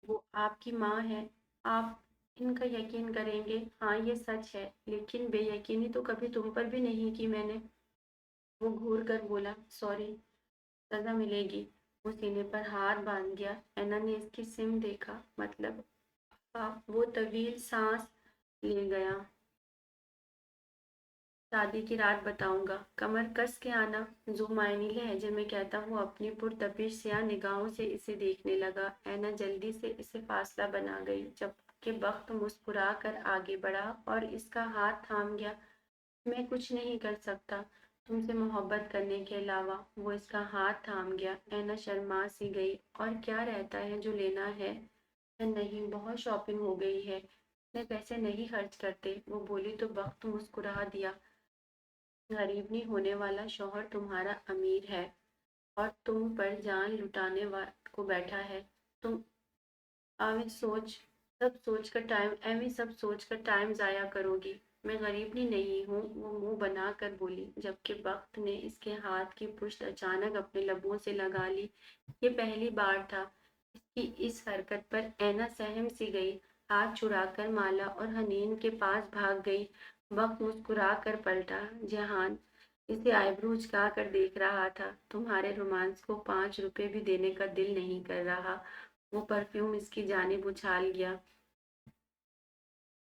वो आपकी माँ है, आप इनका यकीन करेंगे। हाँ, ये सच है, लेकिन बेयकीनी तो कभी तुम पर भी नहीं की मैंने। वो घूर कर बोला, सॉरी, सजा मिलेगी। वो सीने पर हाथ बांध गया। ऐना ने इसकी सिम देखा। मतलब आप? वो तवील सांस ले गया। शादी की रात बताऊंगा, कमर कस के आना, जुमायनी लहजे में कहता हुआ अपनी पुरतपिश स्याह निगाहों से इसे देखने लगा। ऐना जल्दी से इसे फासला बना गई, जबकि बख्त मुस्कुरा कर आगे बढ़ा और इसका हाथ थाम गया। मैं कुछ नहीं कर सकता तुमसे मोहब्बत करने के अलावा। वो इसका हाथ थाम गया। ऐना शर्मा सी गई। और क्या रहता है जो लेना है? नहीं, बहुत शॉपिंग हो गई है, इतने पैसे नहीं खर्च करते, वो बोली तो बख्त मुस्कुरा दिया। गरीबनी होने वाला शौहर तुम्हारा अमीर है और तुम पर जान लुटाने को बैठा है। तुम आवे सोच सब सोच कर टाइम जाया करोगी। मैं गरीबनी नहीं हूँ, वो मुंह बना कर बोली, जबकि वक्त ने इसके हाथ की पुश्त अचानक अपने लबों से लगा ली। ये पहली बार था। इसकी इस हरकत पर ऐना सहम सी गई, हाथ छुड़ाकर माला और हनीन के पास भाग गई। वक्त मुस्कुरा कर पलटा। जहान इसे आईब्रो उचका कर देख रहा था। तुम्हारे रोमांस को 5 रुपए भी देने का दिल नहीं कर रहा। वो परफ्यूम इसकी जानिब उछाल गया।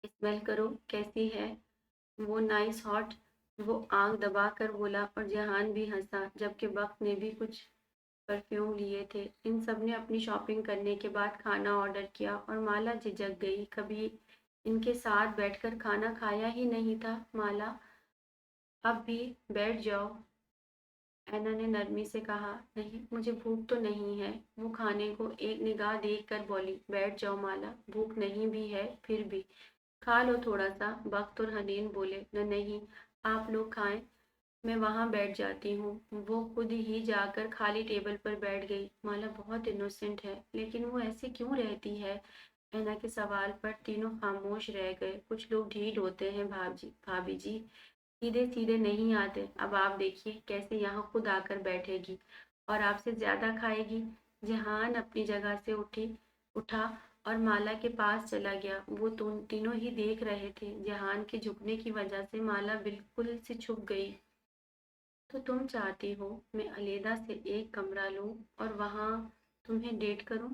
स्मेल करो कैसी है वो, नाइस हॉट। वो आंख दबा कर बोला और जहान भी हंसा, जबकि वक्त ने भी कुछ परफ्यूम लिए थे। इन सब ने अपनी शॉपिंग करने के बाद खाना ऑर्डर किया और माला झिझक गई। कभी इनके साथ बैठकर खाना खाया ही नहीं था। माला, अब भी बैठ जाओ, ऐना ने नरमी से कहा। नहीं, मुझे भूख तो नहीं है। वो खाने को एक निगाह देख कर बोली। बैठ जाओ माला, भूख नहीं भी है फिर भी खा लो थोड़ा सा। वक्त और हनीन बोले, न नहीं, आप लोग खाएं, मैं वहां बैठ जाती हूँ। वो खुद ही जाकर खाली टेबल पर बैठ गई। माला बहुत इनोसेंट है, लेकिन वो ऐसे क्यों रहती है? ऐना के सवाल पर तीनों खामोश रह गए। कुछ लोग ढीठ होते हैं भाभी भाभी जी, सीधे सीधे नहीं आते। अब आप देखिए कैसे यहाँ खुद आकर बैठेगी और आपसे ज्यादा खाएगी। जहान अपनी जगह से उठा और माला के पास चला गया। वो तीनों ही देख रहे थे। जहान के झुकने की वजह से माला बिल्कुल से छुप गई। तो तुम चाहती हो मैं अलैदा से एक कमरा लूं और वहां तुम्हें डेट करूं?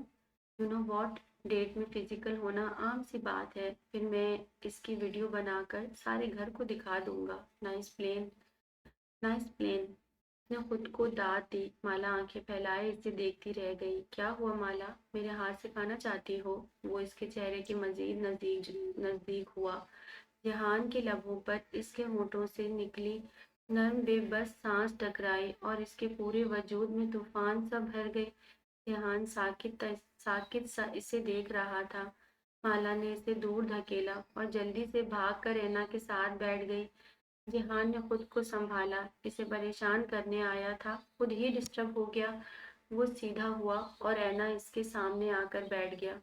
यू नो वॉट, डेट में फिजिकल होना आम सी बात है। फिर मैं इसकी वीडियो बनाकर सारे घर को दिखा दूंगा। Nice plane, nice plane. उसने खुद को दाद दी। माला आंखें फैलाए इसे देखती रह गई। क्या हुआ माला, मेरे हाथ से खाना चाहती हो? वो इसके चेहरे के मजीद नजदीक नजदीक हुआ। जहान के लबों पर इसके होठों से निकली नर्म बेबस सांस टकराई और इसके पूरे वजूद में तूफान सा भर गए। जहान साकित सा इसे देख रहा था। माला ने इसे दूर धकेला और जल्दी से भाग कर ऐना के साथ बैठ गई। जिहान ने खुद को संभाला, इसे परेशान करने आया था, खुद ही डिस्टर्ब हो गया। वो सीधा हुआ और ऐना इसके सामने आकर बैठ गया।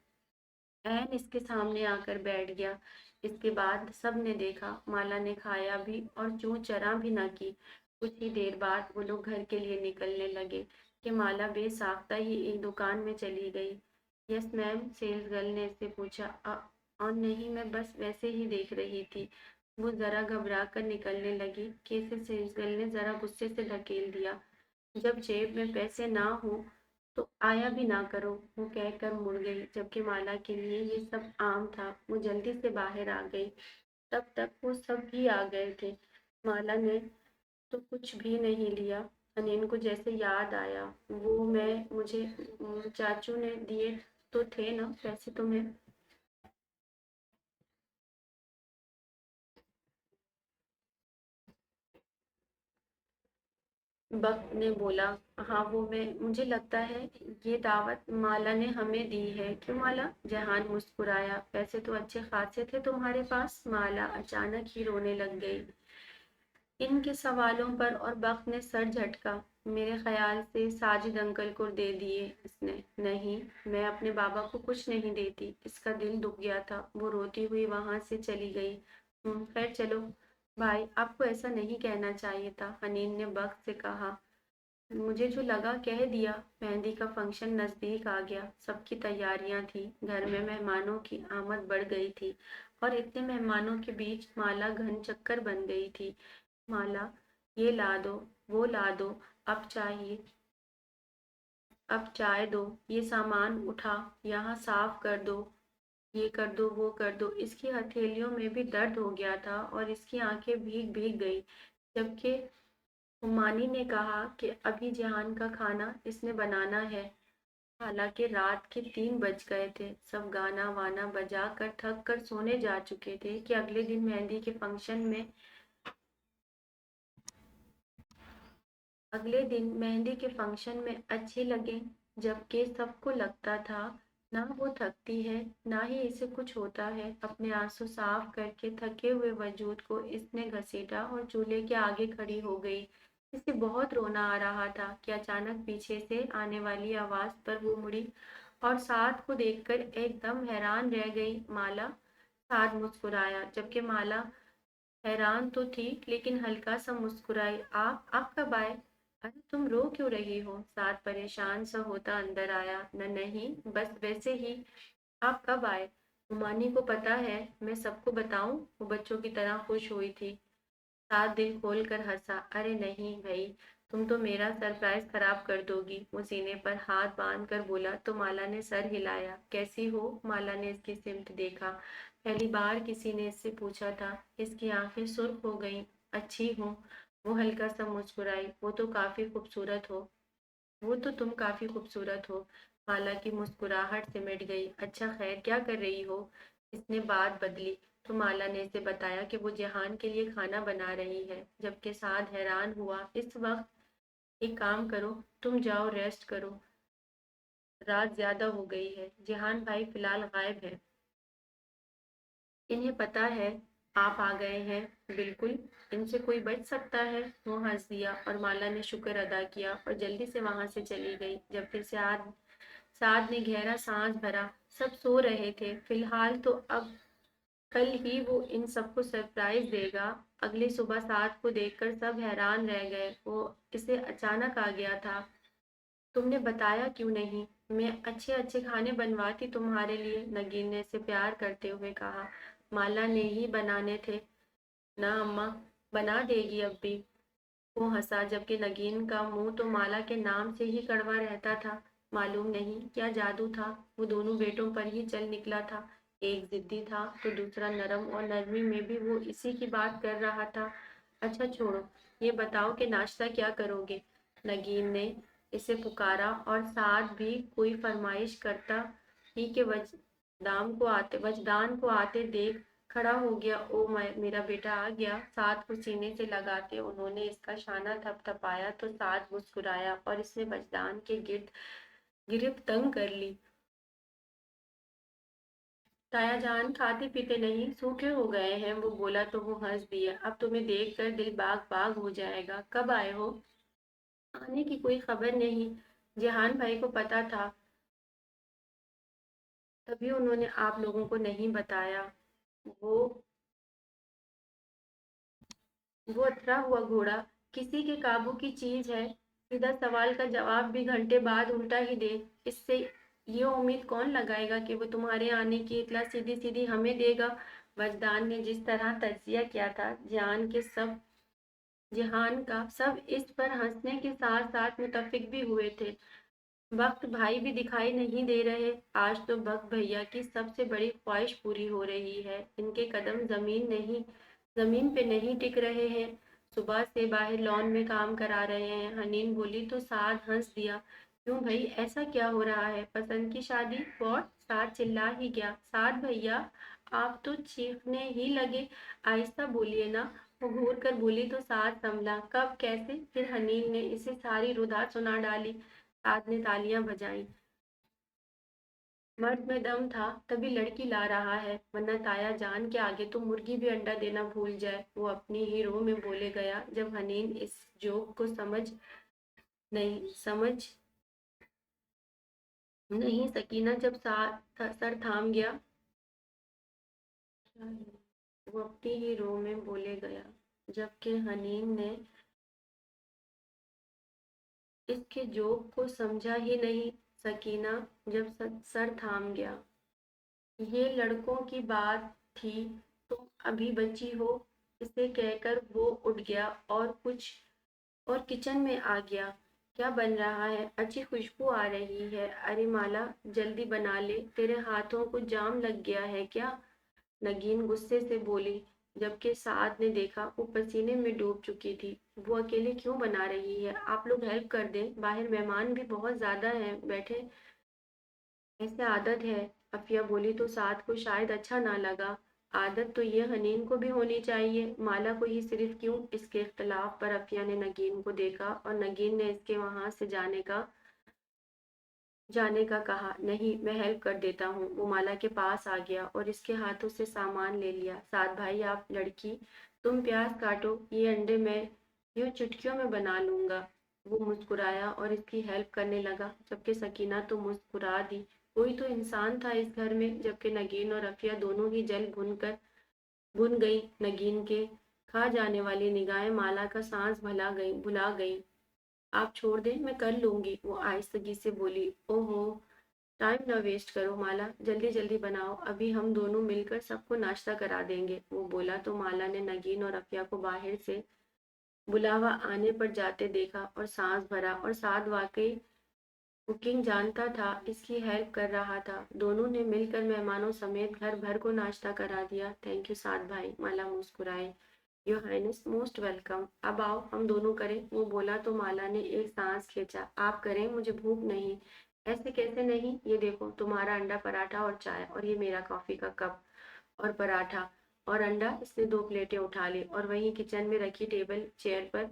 ऐन इसके सामने आकर बैठ गया। इसके बाद सब ने देखा, माला ने खाया भी और चूं चरा भी न की। कुछ ही देर बाद वो लोग घर के लिए निकलने लगे कि माला बेसाख्ता ही एक दुकान में चली गई। यस मैम, सेल्स गर्ल ने इससे पूछा। और नहीं, मैं बस वैसे ही देख रही थी। वो जरा घबरा कर निकलने लगी कि इसे सेल्स गर्ल ने जरा गुस्से से धकेल दिया। जब जेब में पैसे ना हो तो आया भी ना करो, वो कहकर मुड़ गई। जबकि माला के लिए ये सब आम था। वो जल्दी से बाहर आ गई। तब तक वो सब भी आ गए थे। माला ने तो कुछ भी नहीं लिया। अनिल को जैसे याद आया, वो मैं मुझे चाचू ने दिए तो थे ना पैसे तुम्हें। बक ने बोला। हाँ, वो मैं, मुझे लगता है ये दावत माला ने हमें दी है। क्यों माला? जहान मुस्कुराया। पैसे तो अच्छे खासे थे तुम्हारे पास। माला अचानक ही रोने लग गई इनके सवालों पर और बक ने सर झटका। मेरे ख्याल से साजिद अंकल को दे दिए इसने। नहीं, मैं अपने बाबा को कुछ नहीं देती। इसका दिल दुख गया था। वो रोती हुई वहां से चली गई। खैर चलो भाई, आपको ऐसा नहीं कहना चाहिए था, हनीन ने बक से कहा। मुझे जो लगा कह दिया। मेहंदी का फंक्शन नजदीक आ गया। सबकी तैयारियां थी। घर में मेहमानों की आमद बढ़ गई थी और इतने मेहमानों के बीच माला घन चक्कर बन गई थी। माला, ये ला दो, वो ला दो, अब चाहिए, अब चाय दो, ये सामान उठा, यहाँ साफ कर दो, ये कर दो, वो कर दो। इसकी हथेलियों में भी दर्द हो गया था और इसकी आंखें भीग भीग गई। जबकि हुमानी ने कहा कि अभी जहान का खाना इसने बनाना है। हालांकि रात के 3 बज गए थे। सब गाना वाना बजा कर थक कर सोने जा चुके थे कि अगले दिन मेहंदी के फंक्शन में अच्छे लगे। जबकि सबको लगता था ना वो थकती है ना ही इसे कुछ होता है। अपने आंसू साफ करके थके हुए वजूद को इसने घसीटा और चूल्हे के आगे खड़ी हो गई। इसे बहुत रोना आ रहा था कि अचानक पीछे से आने वाली आवाज पर वो मुड़ी और साद को देखकर एकदम हैरान रह गई। माला। साद मुस्कुराया, जबकि माला हैरान तो थी लेकिन हल्का सा मुस्कुराई। आप कब आए? अरे तुम रो क्यों रही हो? साथ परेशान सा होता अंदर आया। न नहीं, बस वैसे ही। आप कब आए? हुमानी को पता है? मैं सबको बताऊं? वो बच्चों की तरह खुश हुई थी। साथ दिल खोल कर हंसा। अरे नहीं भाई, तुम तो मेरा सरप्राइज खराब कर दोगी। वो सीने पर हाथ बांध कर बोला तो माला ने सर हिलाया। कैसी हो? माला ने इसकी सिमट देखा। पहली बार किसी ने इससे पूछा था। इसकी आंखें सुर्ख हो गईं। अच्छी हूँ। वो हल्का सा मुस्कुराई। वो तो तुम काफी खूबसूरत हो। माला की मुस्कुराहट सिमट गई। अच्छा खैर, क्या कर रही हो? इसने बात बदली। तो माला ने इसे बताया कि वो जिहान के लिए खाना बना रही है, जबकि साद हैरान हुआ। इस वक्त? एक काम करो, तुम जाओ रेस्ट करो, रात ज्यादा हो गई है। जिहान भाई फिलहाल गायब है। इन्हें पता है आप आ गए हैं। बिल्कुल, इनसे कोई बच सकता है? वो हंस दिया और माला ने शुक्र अदा किया और जल्दी से वहां से चली गई। जब फिर से साद ने गहरा सांस भरा। सब सो रहे थे फिलहाल तो। अब कल ही वो इन सबको सरप्राइज देगा। अगली सुबह साद को देखकर सब हैरान रह गए। वो इसे अचानक आ गया था। तुमने बताया क्यों नहीं? मैं अच्छे अच्छे खाने बनवाती तुम्हारे लिए, नगीन ने इसे प्यार करते हुए कहा। माला ने ही बनाने थे ना अम्मा, बना देगी अब भी। वो हंसा, जबकि नगीन का मुंह तो माला के नाम से ही कड़वा रहता था। मालूम नहीं क्या जादू था, वो दोनों बेटों पर ही चल निकला था। एक जिद्दी था तो दूसरा नरम, और नरमी में भी वो इसी की बात कर रहा था। अच्छा छोड़ो, ये बताओ कि नाश्ता क्या करोगे? नगीन ने इसे पुकारा, और साथ भी कोई फरमाइश करता ही कि वजदान को आते देख खड़ा हो गया। ओ मेरा बेटा आ गया। साथ को सीने से लगाते उन्होंने इसका शाना थपथपाया तो साथ मुस्कुराया और इसने वजदान के गिर्द गिरफ्त तंग कर ली। ताया जान खाते पीते नहीं, सूखे हो गए हैं, वो बोला तो वो हंस दिया। अब तुम्हें देख कर दिल बाग बाग हो जाएगा। कब आए हो? आने की कोई खबर नहीं। जहान भाई को पता था, तभी उन्होंने आप लोगों को नहीं बताया। वो वो अथरा हुआ घोड़ा किसी के काबू की चीज है। सीधा सवाल का जवाब भी घंटे बाद उल्टा ही दे। इससे ये उम्मीद कौन लगाएगा कि वो तुम्हारे आने की इतला सीधी सीधी हमें देगा? वजदान ने जिस तरह तजिया किया था, जहान का सब इस पर हंसने के साथ साथ मुतफिक भी हुए थे। वक्त भाई भी दिखाई नहीं दे रहे। आज तो बक भैया की सबसे बड़ी ख्वाहिश पूरी हो रही है। इनके कदम जमीन पे नहीं टिक रहे हैं। सुबह से बाहर लॉन में काम करा रहे हैं। हनीन बोली तो साद हंस दिया। क्यों भाई, ऐसा क्या हो रहा है? पसंद की शादी? वॉट? साद चिल्ला ही गया। साद भैया, आप तो चीखने ही लगे। आहिस्ता बोलिए ना। वो घूर कर बोली तो साद संभला। कब, कैसे? फिर हनीन ने इसे सारी रुधा सुना डाली। साद ने तालियां बजाईं। मर्द में दम था तभी लड़की ला रहा है, वरना ताया जान के आगे तो मुर्गी भी अंडा देना भूल जाए। वो अपनी ही रो में बोले गया। जब हनीन इस जोक को समझ नहीं सकी ना, जब सर थाम गया। वो अपनी ही रो में बोले गया, जबकि हनीन ने इसके जोक को समझा ही नहीं सकीना, जब सर थाम गया। ये लड़कों की बात थी, तुम अभी बची हो। इसे कहकर वो उठ गया और किचन में आ गया। क्या बन रहा है? अच्छी खुशबू आ रही है। अरे माला, जल्दी बना ले, तेरे हाथों को जाम लग गया है क्या? नगीन गुस्से से बोली, जबकि साद ने देखा वो पसीने में डूब चुकी थी। वो अकेले क्यों बना रही है? आप लोग हेल्प कर दें, बाहर मेहमान भी बहुत ज्यादा हैं बैठे। ऐसे आदत है। अफिया बोली तो साद को शायद अच्छा ना लगा। आदत तो ये हनीन को भी होनी चाहिए, माला को ही सिर्फ क्यों? इसके इख्तलाफ पर अफिया ने नगीन को देखा और नगीन ने इसके वहां से जाने का कहा। नहीं, मैं हेल्प कर देता हूँ। वो माला के पास आ गया और इसके हाथों से सामान ले लिया। साद भाई, आप लड़की, तुम प्याज काटो, ये अंडे मैं यूं चुटकियों में बना लूंगा। वो मुस्कुराया और इसकी हेल्प करने लगा, जबकि सकीना तो मुस्कुरा दी। कोई तो इंसान था इस घर में। जबकि नगीन और अफिया दोनों ही जल भुन गई नगीन के کھا جانے والی نگاہیں مالا کا سانس بھلا گئی۔ آپ چھوڑ دیں، میں کر لوں گی، وہ آہستگی سے بولی۔ اوہو، ٹائم نہ ویسٹ کرو مالا، جلدی جلدی بناؤ، ابھی ہم دونوں مل کر سب کو ناشتہ کرا دیں گے، وہ بولا تو مالا نے نگین اور عفیہ کو باہر سے بلاوا آنے پر جاتے دیکھا اور سانس بھرا، اور سعد واقعی کوکنگ جانتا تھا، اس کی ہیلپ کر رہا تھا۔ دونوں نے مل کر مہمانوں سمیت گھر بھر کو ناشتہ کرا دیا۔ تھینک یو سعد بھائی، مالا مسکرائے۔ یور ہائنس موسٹ ویلکم، اب آؤ ہم دونوں کریں، وہ بولا تو مالا نے ایک سانس کھینچا۔ آپ کریں، مجھے بھوک نہیں۔ ایسے کیسے نہیں، یہ دیکھو تمہارا انڈا پراٹھا اور چائے، اور یہ میرا کافی کا کپ اور پراٹھا اور انڈا۔ اس نے 2 پلیٹیں اٹھا لی اور وہیں کچن میں رکھی ٹیبل چیئر پر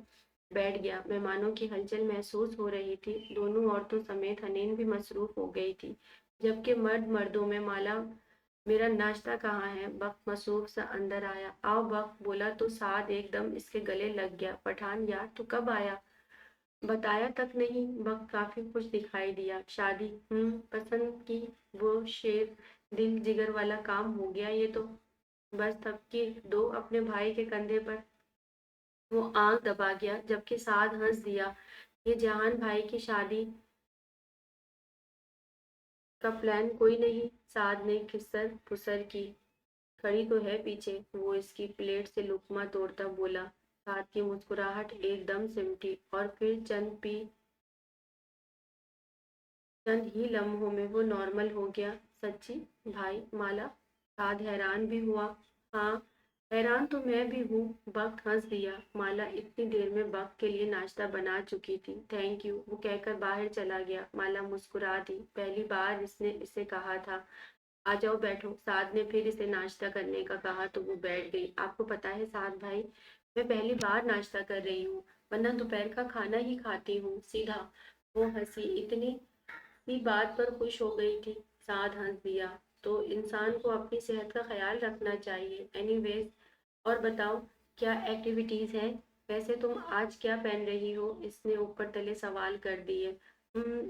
بیٹھ گیا۔ مہمانوں کی ہلچل محسوس ہو رہی تھی، دونوں عورتوں سمیت حنین بھی مصروف ہو گئی تھی، جبکہ مردوں میں مالا میرا ناشتہ کہاں ہے؟ بک مصروف سا اندر آیا۔ آؤ بک، بولا تو سعد ایک دم اس کے گلے لگ گیا۔ پٹھان یار، تو کب آیا؟ بتایا تک نہیں۔ بک کافی خوش دکھائی دیا۔ شادی پسند کی، وہ شیر دل جگر والا کام ہو گیا یہ تو۔ بس تھپکی دو اپنے بھائی کے کندھے پر، وہ آنکھ دبا گیا، جبکہ سعد ہنس دیا۔ یہ جہان بھائی کی شادی کا پلان کوئی نہیں؟ سعد نے کھسر پھسر کی۔ کھڑی تو ہے پیچھے، وہ اس کی پلیٹ سے لقمہ توڑتا بولا۔ سعد کی مسکراہٹ ایک دم سمٹی اور پھر چند ہی لمحوں میں وہ نارمل ہو گیا۔ سچی بھائی؟ مالا سعد حیران بھی ہوا۔ ہاں، حیران تو میں بھی ہوں، بک ہنس دیا۔ مالا اتنی دیر میں بک کے لیے ناشتہ بنا چکی تھی۔ تھینک یو، وہ کہہ کر باہر چلا گیا۔ مالا مسکرا دی، پہلی بار اس نے اسے کہا تھا آ جاؤ بیٹھو۔ سعد نے پھر اسے ناشتہ کرنے کا کہا تو وہ بیٹھ گئی۔ آپ کو پتا ہے سعد بھائی، میں پہلی بار ناشتہ کر رہی ہوں، ورنہ دوپہر کا کھانا ہی کھاتی ہوں سیدھا۔ وہ ہنسی، اتنی سی بات پر خوش ہو گئی تھی۔ سعد ہنس دیا، تو انسان کو اپنی صحت کا خیال رکھنا چاہیے۔ اینی ویز، اور بتاؤ کیا ایکٹیویٹیز ہیں؟ ویسے تم آج کیا پہن رہی ہو؟ اس نے اوپر تلے سوال کر دیے۔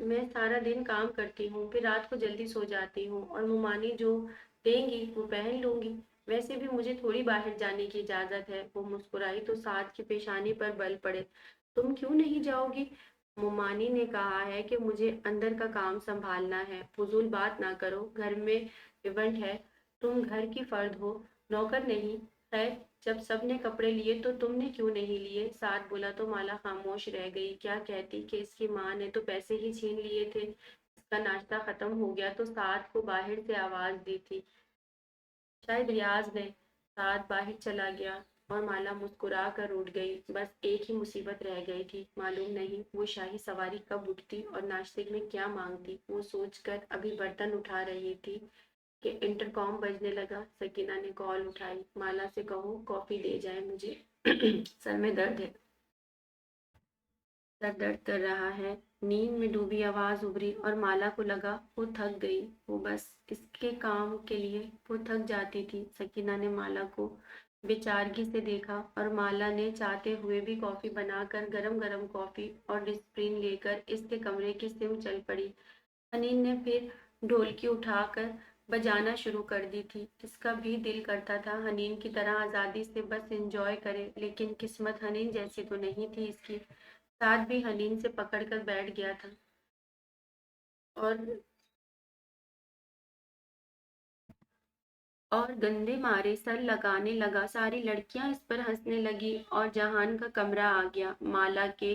میں سارا دن کام کرتی ہوں، پھر رات کو جلدی سو جاتی ہوں، اور ممانی جو دیں گی وہ پہن لوں گی۔ ویسے بھی مجھے تھوڑی باہر جانے کی اجازت ہے، وہ مسکرائی تو سعد کی پیشانی پر بل پڑے۔ تم کیوں نہیں جاؤ گی؟ ممانی نے کہا ہے کہ مجھے اندر کا کام سنبھالنا ہے۔ فضول بات نہ کرو، گھر میں ایونٹ ہے، تم گھر کی فرد ہو، نوکر نہیں۔ خیر، جب سب نے کپڑے لیے تو تم نے کیوں نہیں لیے؟ سعد بولا تو مالا خاموش رہ گئی۔ کیا کہتی کہ اس کی ماں نے تو پیسے ہی چھین لیے تھے۔ اس کا ناشتہ ختم ہو گیا تو سعد کو باہر سے آواز دی تھی، شاید ریاض نے۔ سعد باہر چلا گیا اور مالا مسکرا کر اٹھ گئی۔ بس ایک ہی مصیبت رہ گئی تھی، معلوم نہیں وہ شاہی سواری کب اٹھتی اور ناشتے میں کیا مانگتی۔ وہ سوچ کر ابھی برتن اٹھا رہی تھی کہ انٹر کام بجنے لگا۔ سکینہ نے کال اٹھائی۔ مالا سے کہو کافی دے جائے مجھے، سر میں درد ہے، سر درد کر رہا ہے۔ نیند میں ڈوبی آواز ابھری اور مالا کو لگا وہ تھک گئی، وہ بس اس کے کام کے لیے وہ تھک جاتی تھی۔ سکینہ نے مالا کو بےچارگی سے دیکھا اور مالا نے چاہتے ہوئے بھی کافی بنا کر گرم گرم کافی اور ڈسپرین لے کر اس کے کمرے کی سمت چل پڑی۔ حنین نے پھر ڈھولکی اٹھا کر بجانا شروع کر دی تھی۔ اس کا بھی دل کرتا تھا حنین کی طرح آزادی سے بس انجوائے کرے، لیکن قسمت حنین جیسی تو نہیں تھی اس کی۔ ساتھ بھی حنین سے پکڑ کر بیٹھ گیا تھا اور گندے مارے سر لگانے لگا۔ ساری لڑکیاں اس پر ہنسنے لگی اور جہان کا کمرہ آ گیا۔ مالا کے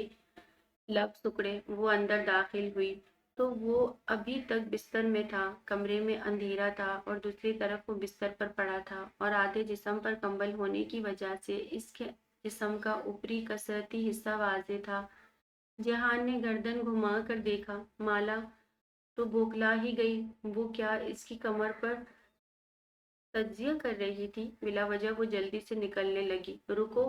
لب سکڑے، وہ اندر داخل ہوئی تو وہ ابھی تک بستر میں تھا۔ کمرے میں اندھیرا تھا اور دوسری طرف وہ بستر پر پڑا تھا اور آدھے جسم پر کمبل ہونے کی وجہ سے اس کے جسم کا اوپری کسرتی حصہ واضح تھا۔ جہان نے گردن گھما کر دیکھا۔ مالا تو بوکھلا ہی گئی، وہ کیا اس کی کمر پر تجزیہ کر رہی تھی؟ بلا وجہ وہ جلدی سے نکلنے لگی۔ رکو،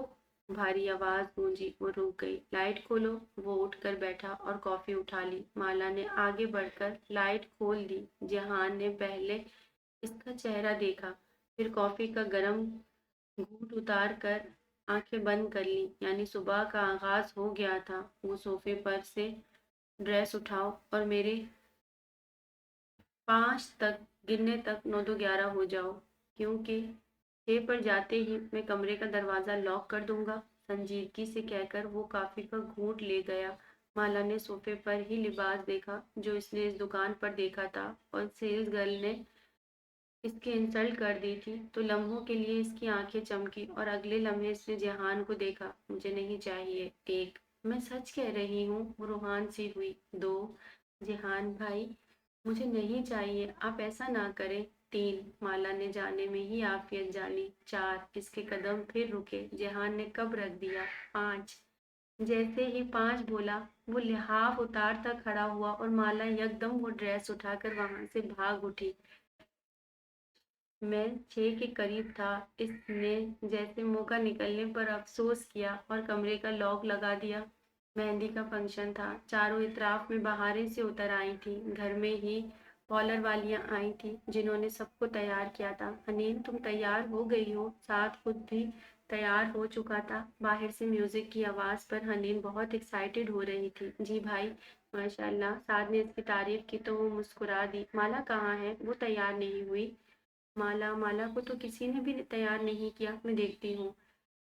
بھاری آواز گونجی، وہ رک گئی۔ لائٹ کھولو، وہ اٹھ کر بیٹھا اور کافی اٹھا لی۔ مالا نے آگے بڑھ کر لائٹ کھول دی۔ جہان نے پہلے اس کا چہرہ دیکھا، پھر کافی کا گرم گھونٹ اتار کر آنکھیں بند کر لی، یعنی صبح کا آغاز ہو گیا تھا۔ وہ صوفے پر سے ڈریس اٹھاؤ اور میرے 5 تک گننے تک 9 2 11 ہو جاؤ، کیونکہ 6 पर जाते ही मैं कमरे का दरवाजा लॉक कर दूंगा, संजीदगी से कहकर वो कॉफी का घूंट ले गया। माला ने सोफे पर ही लिबास देखा जो इसने इस दुकान पर देखा था और सेल्स गर्ल ने इसकी इंसल्ट कर दी थी, तो लम्हों के लिए इसकी आंखें चमकी और अगले लम्हे इसने जेहान को देखा। मुझे नहीं चाहिए। 1, मैं सच कह रही हूँ, वो रूहान सी हुई। 2, जेहान भाई, मुझे नहीं चाहिए, आप ऐसा ना करें। 3, माला ने जाने में ही आफियत जानी। 4, इसके कदम फिर रुके, जेहान ने कब रख दिया। 5, जैसे ही 5 बोला, वो लिहाफ उतार तक खड़ा हुआ और माला यकदम वो ड्रेस उठाकर वहां से भाग उठी। मैं 6 के करीब था। इसने जैसे मौका निकलने पर अफसोस किया और कमरे का लॉक लगा दिया। मेहंदी का फंक्शन था, चारों इतराफ में बहारें से उतर आई थी। घर में ही कॉलर वालियां आई थी जिन्होंने सबको तैयार किया था। हनीन, तुम तैयार हो गई हो? साथ खुद भी तैयार हो चुका था। बाहर से म्यूजिक की आवाज़ पर हनीन बहुत एक्साइटेड हो रही थी। जी भाई, माशाल्लाह। साद ने इसकी तारीफ की तो वो मुस्कुरा दी। माला कहाँ है? वो तैयार नहीं हुई। माला माला को तो किसी ने भी तैयार नहीं किया, मैं देखती हूँ,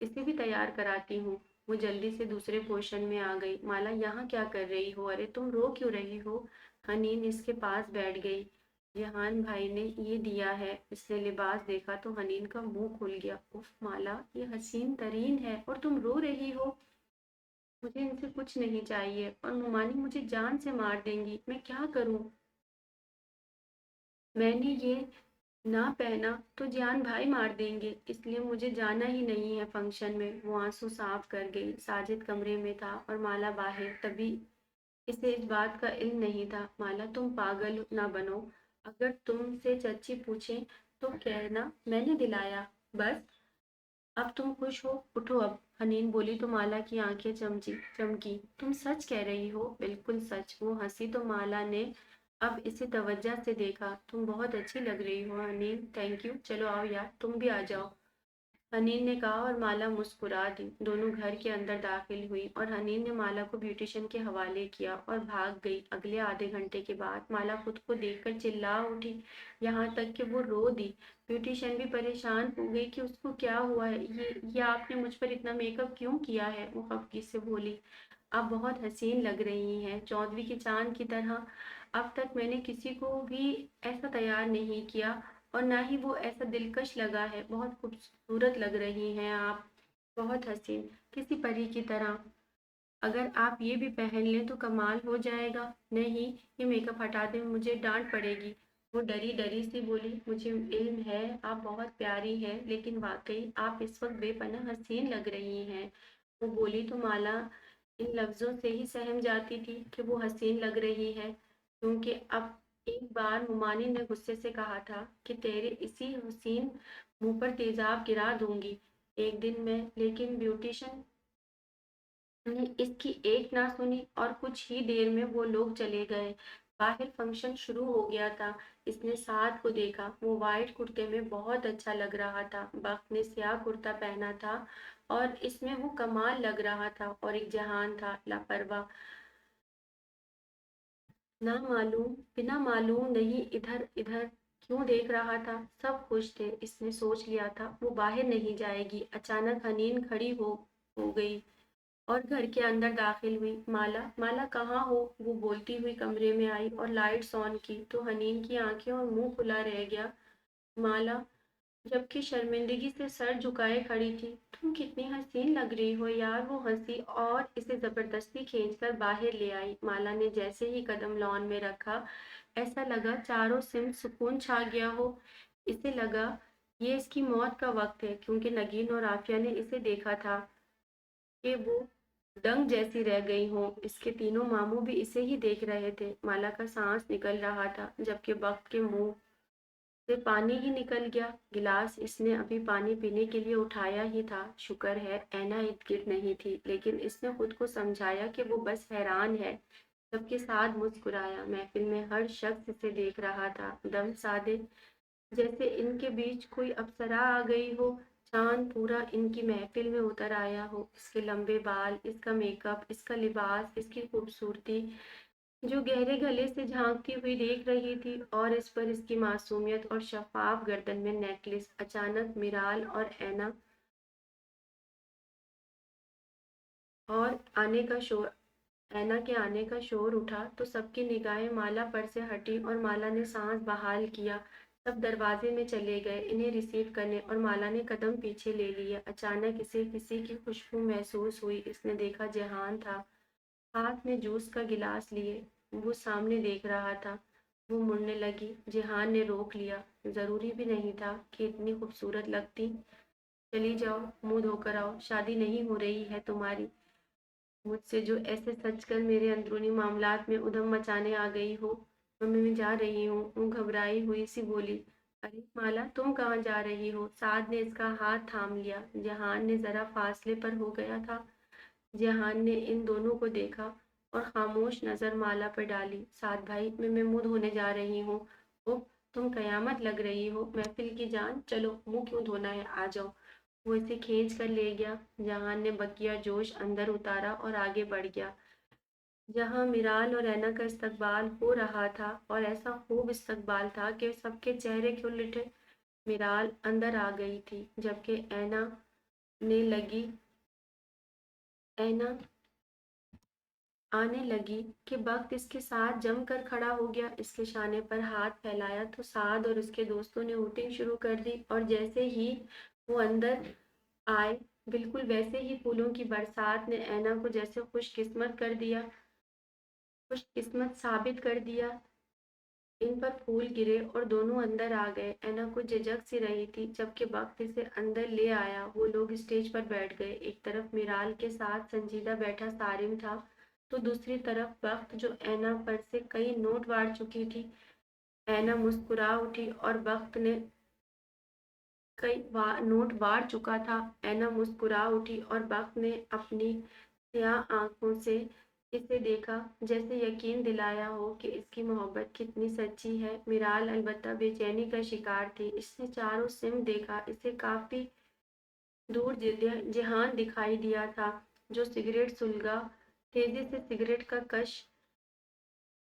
इसे भी तैयार कराती हूँ। वो जल्दी से दूसरे पोर्शन में आ गई। माला, यहाँ क्या कर रही हो? अरे तुम रो क्यों रही हो? हनीन इसके पास बैठ गई। जहान भाई ने ये दिया है। इसने लिबास देखा तो हनीन का मुंह खुल गया। उफ माला, ये हसीन तरीन है और तुम रो रही हो? मुझे इनसे कुछ नहीं चाहिए और मुमानी मुझे जान से मार देंगी, मैं क्या करूं? मैंने ये ना पहना तो जान भाई मार देंगे, इसलिए मुझे जाना ही नहीं है फंक्शन में। वो आंसू साफ कर गई। साजिद कमरे में था और माला बाहर। तभी इसे इस बात का इल्म नहीं था। माला, तुम पागल ना बनो। अगर तुमसे चच्ची पूछे तो कहना मैंने दिलाया। बस अब तुम खुश हो, उठो अब। हनीन बोली तो माला की आंखें चमकी। तुम सच कह रही हो? बिल्कुल सच। वो हंसी तो माला ने अब इसे तवज्जो से देखा। तुम बहुत अच्छी लग रही हो हनीन। Thank you. चलो आओ यार, तुम भी आ जाओ, हनीन ने कहा और माला मुस्कुरा दी। दोनों घर के अंदर दाखिल हुई और हनीन ने माला को ब्यूटिशियन के हवाले किया और भाग गई। अगले आधे घंटे के बाद माला खुद को देखकर चिल्ला उठी, यहाँ तक कि वो रो दी। ब्यूटिशियन भी परेशान हो गई कि उसको क्या हुआ है। ये आपने मुझ पर इतना मेकअप क्यों किया है? वो खफगी से बोली। आप बहुत हसीन लग रही हैं, चौदहवीं के चांद की तरह। अब तक मैंने किसी को भी ऐसा तैयार नहीं किया और ना ही वो ऐसा दिलकश लगा है। बहुत खूबसूरत लग रही हैं आप, बहुत हसीन, किसी परी की तरह। अगर आप ये भी पहन लें तो कमाल हो जाएगा। नहीं, ये मेकअप हटा दें, मुझे डांट पड़ेगी। वो डरी डरी सी बोली, मुझे इल्म है आप बहुत प्यारी हैं, लेकिन वाकई आप इस वक्त बेपनाह हसीन लग रही हैं। वो बोली तो माला इन लफ्ज़ों से ही सहम जाती थी कि वो हसीन लग रही है, क्योंकि अब एक बार मुमानी ने गुस्से से कहा था कि तेरे इसी हसीन मुंह पर तेजाब गिरा दूंगी एक दिन मैं। लेकिन ब्यूटिशियन ने इसकी एक ना सुनी और कुछ ही देर में वो लोग चले गए। बाहर फंक्शन शुरू हो गया था। इसने साद को देखा। वो वाइट कुर्ते में बहुत अच्छा लग रहा था। बख्त ने स्याह कुर्ता पहना था और इसमें वो कमाल लग रहा था। और एक जहान था लापरवाह, ना मालूम, बिना मालूम नहीं इधर इधर क्यों देख रहा था। सब खुश थे। इसने सोच लिया था वो बाहर नहीं जाएगी। अचानक हनीन खड़ी हो गई और घर के अंदर दाखिल हुई। माला, माला कहाँ हो? वो बोलती हुई कमरे में आई और लाइट्स ऑन की तो हनीन की आंखें और मुंह खुला रह गया। माला, जबकि शर्मिंदगी से सर झुकाए खड़ी थी, तुम कितनी हसीन लग रही हो यार। वो हंसी और इसे जबरदस्ती खींचकर बाहर ले आई। माला ने जैसे ही कदम लॉन में रखा, ऐसा लगा चारों सिमत सुकून छा गया हो। इसे लगा ये इसकी मौत का वक्त है, क्योंकि नगीन और आफिया ने इसे देखा था कि वो दंग जैसी रह गई हों। इसके तीनों मामू भी इसे ही देख रहे थे। माला का सांस निकल रहा था, जबकि वक्त के मुंह से पानी ही निकल गया। गिलास इसने अभी पानी पीने के लिए उठाया ही था। शुक्र है ऐना इर्द गिर्द नहीं थी, लेकिन इसने खुद को समझाया कि वो बस हैरान है। सबके साथ मुस्कुराया। महफिल में हर शख्स इसे देख रहा था, दम साधे, जैसे इनके बीच कोई अप्सरा आ गई हो। चांद पूरा इनकी महफिल में उतर आया हो। इसके लंबे बाल, इसका मेकअप, इसका लिबास, इसकी खूबसूरती, जो गहरे गले से झांकती हुई देख रही थी और इस पर इसकी मासूमियत और शफाफ गर्दन में नेकलेस। अचानक मिराल और ऐना के आने का शोर उठा तो सबकी निगाहें माला पर से हटी और माला ने सांस बहाल किया। सब दरवाजे में चले गए इन्हें रिसीव करने और माला ने कदम पीछे ले लिए। अचानक इसे किसी की खुशबू महसूस हुई। इसने देखा जेहान था, हाथ में जूस का गिलास लिए। वो सामने देख रहा था। वो मुड़ने लगी। जेहान ने रोक लिया। जरूरी भी नहीं था कि इतनी खूबसूरत लगती। चली जाओ, मुंह धोकर आओ, शादी नहीं हो रही है तुम्हारी मुझसे जो ऐसे सच कर मेरे अंदरूनी मामलात में उधम मचाने आ गई हो। मम्मी मैं जा रही हूँ, वो घबराई हुई सी बोली। अरे माला, तुम कहाँ जा रही हो? साद ने इसका हाथ थाम लिया। जहान ने जरा फासले पर हो गया था। जहान ने इन दोनों को देखा और खामोश नजर माला पर डाली। साद भाई, मैं मुंह धोने जा रही हूँ। ओह, तुम कयामत लग रही हो महफिल की जान। चलो, मुंह क्यों धोना है, आ जाओ। वो इसे खींच कर ले गया। जहान ने बकिया जोश अंदर उतारा और आगे बढ़ गया जहां मिराल और ऐना का इस्तकबाल हो रहा था, और ऐसा खूब इस्तकबाल था कि सबके चेहरे खिल उठे। मिराल अंदर आ गई थी जबकि ने लगी ऐना आने लगी कि वक्त इसके साथ जमकर खड़ा हो गया। इसके शाने पर हाथ फैलाया तो साद और उसके दोस्तों ने हूटिंग शुरू कर दी, और जैसे ही वो अंदर आए, बिल्कुल वैसे ही फूलों की बरसात ने ऐना को जैसे खुशकिस्मत साबित कर दिया। इन पर फूल गिरे और दोनों अंदर आ गए। ऐना कुछ झिझक सी रही थी जबकि वक्त इसे अंदर ले आया। वो लोग स्टेज पर बैठ गए। एक तरफ मिराल के साथ संजीदा बैठा सारिम था तो दूसरी तरफ वक्त जो ऐना पर से कई नोट वार चुकी थी। ऐना मुस्कुरा उठी और वक्त ने नोट वार चुका था। ऐना मुस्कुरा उठी और वक्त ने अपनी स्याह आंखों से इसे देखा, जैसे यकीन दिलाया हो कि इसकी मोहब्बत कितनी सच्ची है। मिराल अलबत्ता बेचैनी का शिकार थी। इसने चारों सिम देखा। इसे काफी दूर जिहान दिखाई दिया था जो सिगरेट सुलगा। तेजी से सिगरेट का कश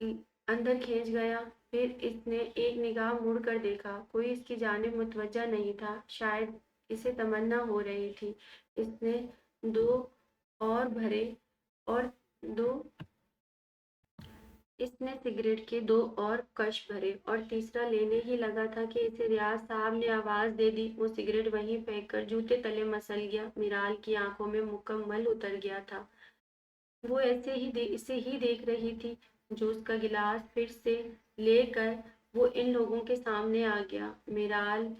अंदर खींच गया। फिर इसने एक निगाह मुड़ कर देखा। कोई इसकी जानिब मुतवज्जा नहीं था। शायद इसे तमन्ना हो रही थी। इसने दो और भरे और दो इसने सिगरेट के दो और कश भरे और तीसरा लेने ही लगा था कि इसे रियाज साहब ने आवाज दे दी। वो सिगरेट वहीं फेंक कर जूते तले मसल गया। मिराल की आंखों में मुकम्मल उतर गया था। वो इसे ही देख रही थी। जूस का गिलास फिर से लेकर वो इन लोगों के सामने आ गया। मिराल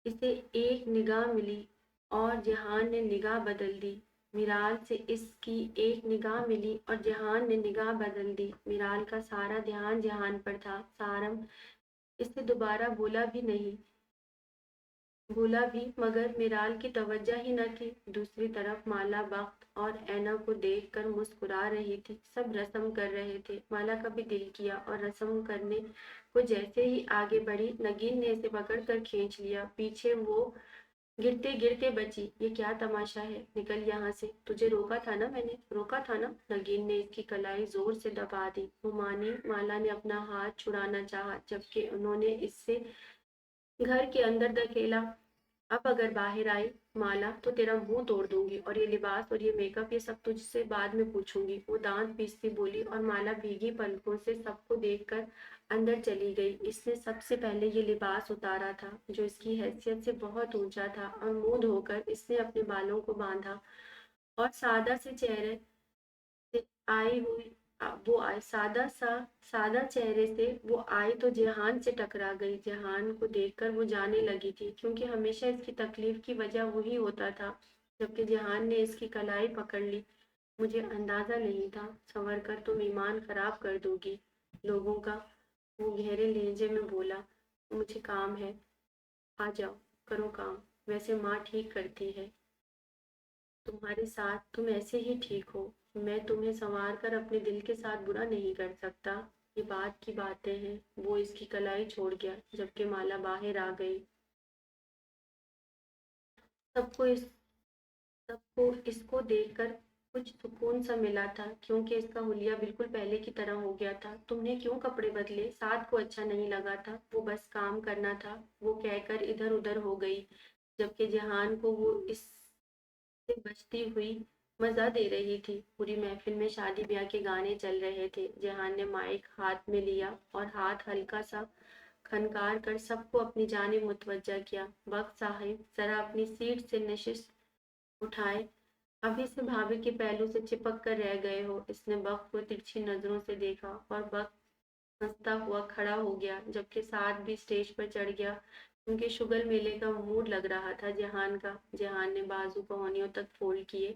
इसे एक निगाह मिली और जहान ने निगाह बदल दी। मिराल से इसकी एक निगाह मिली और जहान ने निगाह बदल दी। मिराल का सारा ध्यान जहान पर था। सारम इससे दोबारा बोला भी मगर मिराल की तवज्जो ही न थी। दूसरी तरफ माला वक्त और ऐना को देखकर मुस्कुरा रही थी। सब रस्म कर रहे थे। माला का भी दिल किया और रस्म करने को जैसे ही आगे बढ़ी, नगीन ने इसे पकड़कर खींच लिया। पीछे वो गिरते गिरते बची। ये क्या तमाशा है, निकल यहाँ से। तुझे रोका था ना, मैंने रोका था ना। नगीन ने इसकी कलाई जोर से दबा दी। हुमानी माला ने अपना हाथ छुड़ाना चाहा जबकि उन्होंने इससे घर के अंदर धकेला। अब अगर बाहर आई माला तो तेरा मुंह तोड़ दूंगी, और ये लिबास और ये मेकअप ये सब तुझसे बाद में पूछूंगी। वो दांत पीसती बोली और माला भीगी पलकों से सबको देखकर अंदर चली गई। इसने सबसे पहले ये लिबास उतारा था जो इसकी हैसियत से बहुत ऊंचा था, और मुंह धोकर इसने अपने बालों को बांधा और से आई हुई वो आई सादा चेहरे से वो आई तो जेहान से टकरा गई। जेहान को देखकर वो जाने लगी थी क्योंकि हमेशा इसकी तकलीफ की वजह वही होता था। जबकि जेहान ने इसकी कलाई पकड़ ली। मुझे अंदाजा नहीं था, संवर कर तुम ईमान खराब कर दोगी लोगों का। वो गहरे लहजे में बोला, मुझे काम है, आ जाओ करो काम। वैसे माँ ठीक करती है तुम्हारे साथ, तुम ऐसे ही ठीक हो। मैं तुम्हें संवार कर अपने दिल के साथ बुरा नहीं कर सकता। ये बात की बातें हैं। वो इसकी कलाई छोड़ गया जबकि माला बाहर आ गई। सबको इस सबको इसको देखकर कुछ सुकून सा मिला था, क्योंकि इसका हुलिया बिल्कुल पहले की तरह हो गया था। तुमने क्यों कपड़े बदले? साद को अच्छा नहीं लगा था, वो बस काम करना था, वो कहकर इधर उधर हो गई, जबकि जहान को वो इससे बचती हुई मजा दे रही थी। पूरी महफिल में शादी ब्याह के गाने चल रहे थे। जहान ने माइक हाथ में लिया और हाथ हल्का सा खनकार कर सबको अपनी जानिब मुतवज्जा किया। बख्त साहिब, जरा अपनी सीट से नशिश उठाए, अभी से भाभी के पहलू से चिपक कर रह गए हो। इसने बख्त को तिरछी नजरों से देखा और बख्त हंसता हुआ खड़ा हो गया, जबकि साथ भी स्टेज पर चढ़ गया, क्योंकि शुगर मेले का मूड लग रहा था जहान का। जहान ने बाजू कोहनियों तक फोल्ड किए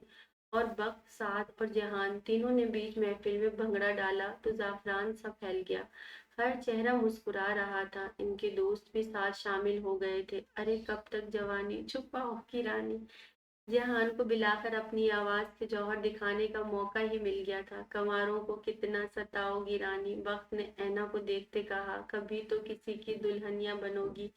और बख्त, साथ और जहान तीनों ने बीच महफिल में भंगड़ा डाला तो जाफरान सा फैल गया। हर चेहरा मुस्कुरा रहा था। इनके दोस्त भी साथ शामिल हो गए थे। अरे कब तक जवानी छुपाओ की रानी। जहान को बिलाकर अपनी आवाज के जौहर दिखाने का मौका ही मिल गया था। कंवारों को कितना सताओगी रानी, वक्त ने ऐना को देखते कहा, कभी तो किसी की दुल्हनिया बनोगी।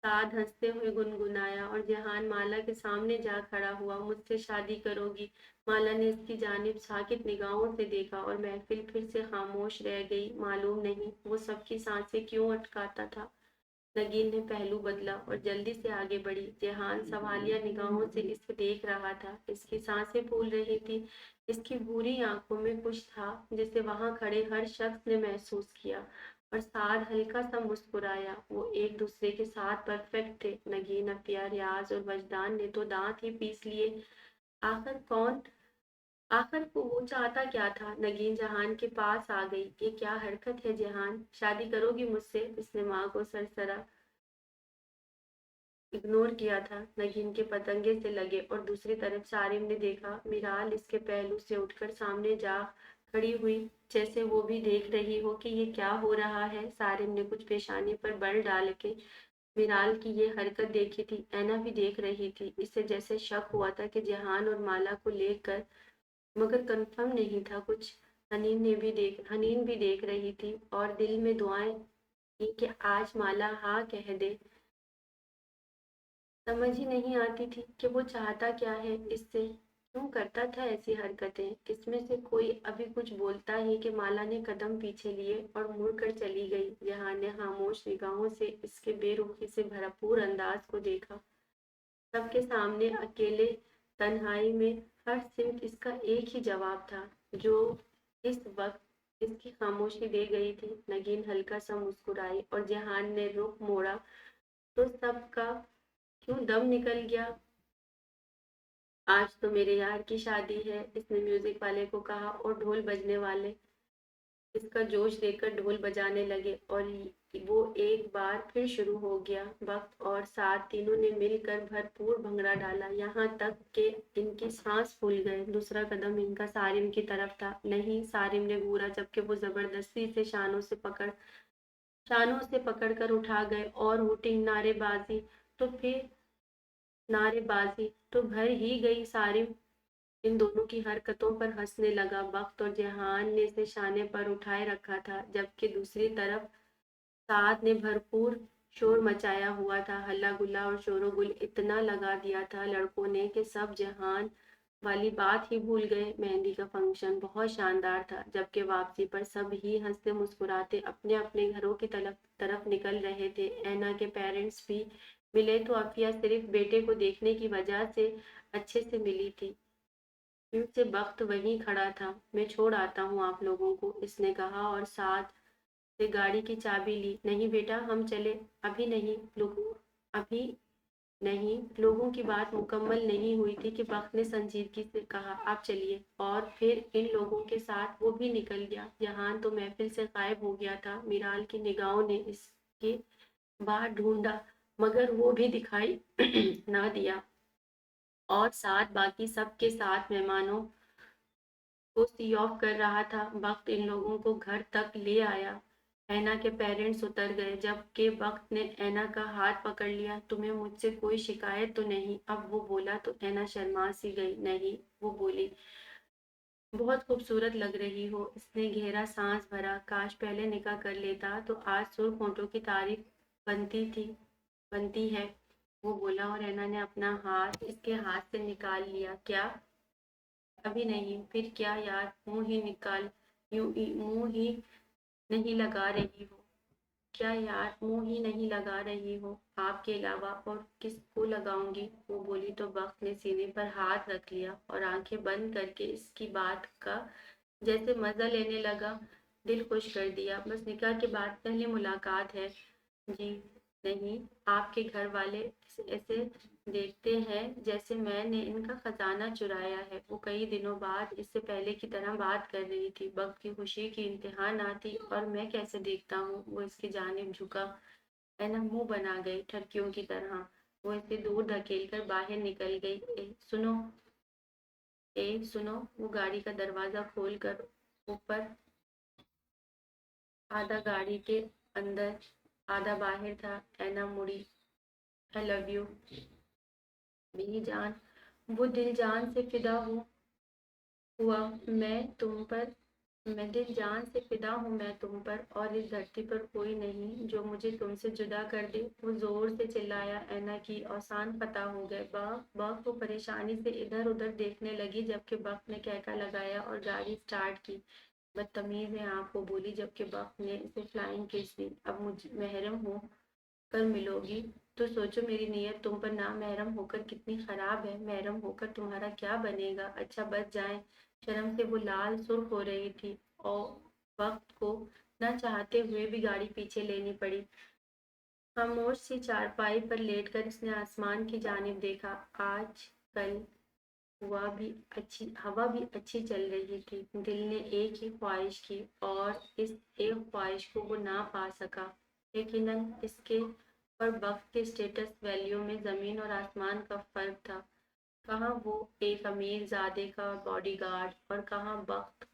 साद हंसते हुए गुनगुनाया और जहान माला के सामने जा खड़ा हुआ, मुझसे शादी करोगी? माला ने इसकी जानिब साकित निगाहों से देखा और महफिल फिर से खामोश रह गई। मालूम नहीं वो सबकी सांसें क्यों अटकाता था। नगीन ने पहलू बदला और जल्दी से आगे बढ़ी। जेहान सवालिया निगाहों से इसे देख रहा था। इसकी सांसें फूल रही थी। इसकी भूरी आंखों में कुछ था जिसे वहां खड़े हर शख्स ने महसूस किया। और साद हल्का सा मुस्कुराया। वो एक दूसरे के साथ परफेक्ट थे। नगीन, अफिया, रियाज और वजदान ने तो दांत ही पीस लिए। आखिर कौन आखिर को वो चाहता क्या था? नगीन जहान के पास आ गई। ये क्या हरकत है जहान, शादी करोगी मुझसे? इसने माँ को सरसरा इग्नोर किया था। नगीन के पतंगे से लगे और दूसरी तरफ सारिम ने देखा। मिराल इसके पहलू से उठकर सामने जा खड़ी हुई, जैसे वो भी देख रही हो कि ये क्या हो रहा है। सारिम ने कुछ पेशानी पर बल डाल के मिराल की ये हरकत देखी थी। ऐना भी देख रही थी। इसे जैसे शक हुआ था कि जहान और माला को लेकर, मगर कंफर्म नहीं था कुछ। हनीन भी देख रही थी और दिल में दुआएं की कि आज माला हाँ कह दे। समझ ही नहीं आती थी कि वो चाहता क्या है इससे, क्यों करता था ऐसी हरकतें। इसमें से कोई अभी कुछ बोलता ही कि माला ने कदम पीछे लिए और मुड़कर चली गई। जहां ने खामोश निगाहों से इसके बेरुखी से भरपूर अंदाज को देखा। सबके सामने अकेले, तन्हाई में, हर सिमत इसका एक ही जवाब था, जो इस वक्त इसकी खामोशी दे गई थी। नगीन हल्का सा मुस्कुराई और जहान ने रुख मोड़ा तो सबका क्यों दम निकल गया। आज तो मेरे यार की शादी है, इसने म्यूजिक वाले को कहा और ढोल बजने वाले इसका जोश देखकर ढोल बजाने लगे और वो एक बार फिर शुरू हो गया। वक्त और साथ तीनों ने मिलकर भरपूर भंगड़ा डाला, यहाँ तक कि इनकी सांस फूल गए। दूसरा कदम इनका सारिम की तरफ था। नहीं, सारिम ने घूरा, जबकि वो जबरदस्ती से शानों से पकड़ कर उठा गए और हुटिंग नारेबाजी तो भर ही गई। सारिम इन दोनों की हरकतों पर हंसने लगा। बख्त और जहान ने इसे शाने पर उठाए रखा था, जबकि दूसरी तरफ साद ने भरपूर शोर मचाया हुआ था। हल्ला गुल्ला और शोरोगुल इतना लगा दिया था लड़कों ने कि सब जहान वाली बात ही भूल गए। मेहंदी का फंक्शन बहुत शानदार था, जबकि वापसी पर सब ही हंसते मुस्कुराते अपने अपने घरों की तरफ तरफ निकल रहे थे। ऐना के पेरेंट्स भी मिले तो अफिया सिर्फ बेटे को देखने की वजह से अच्छे से मिली थी। फिर से वक्त वहीं खड़ा था। मैं छोड़ आता हूँ आप लोगों को, इसने कहा और साथ से गाड़ी की चाबी ली। नहीं बेटा, हम चले। अभी नहीं, लोगों की बात मुकम्मल नहीं हुई थी कि वक्त ने संजीदगी से कहा, आप चलिए। और फिर इन लोगों के साथ वो भी निकल गया। जहान तो महफिल से गायब हो गया था। मिराल की निगाहों ने इसके बाहर ढूंढा, मगर वो भी दिखाई ना दिया। और साथ बाकी सब के साथ मेहमानों को सी ऑफ कर रहा था। वक्त इन लोगों को घर तक ले आया। ऐना के पेरेंट्स उतर गए, जबकि वक्त ने ऐना का हाथ पकड़ लिया। तुम्हें मुझसे कोई शिकायत तो नहीं? अब वो बोला तो ऐना शर्मा सी गई। नहीं, वो बोली, बहुत खूबसूरत लग रही हो। इसने गहरा सांस भरा। काश पहले निकाह कर लेता तो आज सुर्ख होंठों की तारीफ बनती है, वो बोला और ऐना ने अपना हाथ इसके हाथ से निकाल लिया। क्या ابھی نہیں, پھر کیا یار, منہ ہی نہیں لگا رہی ہو. کیا یار, منہ ہی نہیں لگا رہی ہو, آپ کے علاوہ اور کس کو لگاؤں گی. وہ بولی تو وقت نے سینے پر ہاتھ رکھ لیا اور آنکھیں بند کر کے اس کی بات کا جیسے مزہ لینے لگا. دل خوش کر دیا, بس نکاح کے بعد پہلی ملاقات ہے. جی نہیں, آپ کے گھر والے ایسے دیکھتے ہیں جیسے میں نے ان کا خزانہ چرایا ہے. وہ کئی دنوں بعد اس سے پہلے کی طرح بات کر رہی تھی. وقت کی خوشی کی انتہا نہ تھی, اور میں کیسے دیکھتا ہوں. وہ اس کی جانب جھکا, اینا منہ بنا گئی ٹھرکیوں کی طرح. وہ اسے دور دھکیل کر باہر نکل گئی. سنو. وہ گاڑی کا دروازہ کھول کر اوپر, آدھا گاڑی کے اندر آدھا باہر تھا. اینا مڑی. I love you میری جان. وہ دل جان سے فدا ہوا میں دل جان سے فدا ہوں میں تم پر, اور اس دھرتی پر کوئی نہیں جو مجھے تم سے جدا کر دے. وہ زور سے چلایا. اینا کی اوسان فتح ہو گئے. بق وہ پریشانی سے ادھر ادھر دیکھنے لگی, جبکہ بق نے کہکا لگایا اور گاڑی سٹارٹ کی. بدتمیز ہے آپ, وہ بولی, جبکہ بق نے اسے فلائنگ کس دی. اب مجھ محرم ہو کر ملو گی تو سوچو میری نیت تم پر نامحرم ہو کر کتنی خراب ہے. محرم ہو کر تمہارا کیا بنے گا. اچھا بچ جائیں. شرم سے وہ لال سرخ ہو رہی تھی, اور وقت کو نہ چاہتے ہوئے بھی گاڑی پیچھے لینی پڑی. خاموش سی چارپائی پر لیٹ کر اس نے آسمان کی جانب دیکھا. آج کل ہوا بھی اچھی چل رہی تھی. دل نے ایک ہی خواہش کی, اور اس ایک خواہش کو وہ نہ پا سکا. یقیناً اس کے اور وقت کے اسٹیٹس ویلیو میں زمین اور آسمان کا فرق تھا. کہاں وہ ایک امیر زادے کا باڈی گارڈ, اور کہاں وقت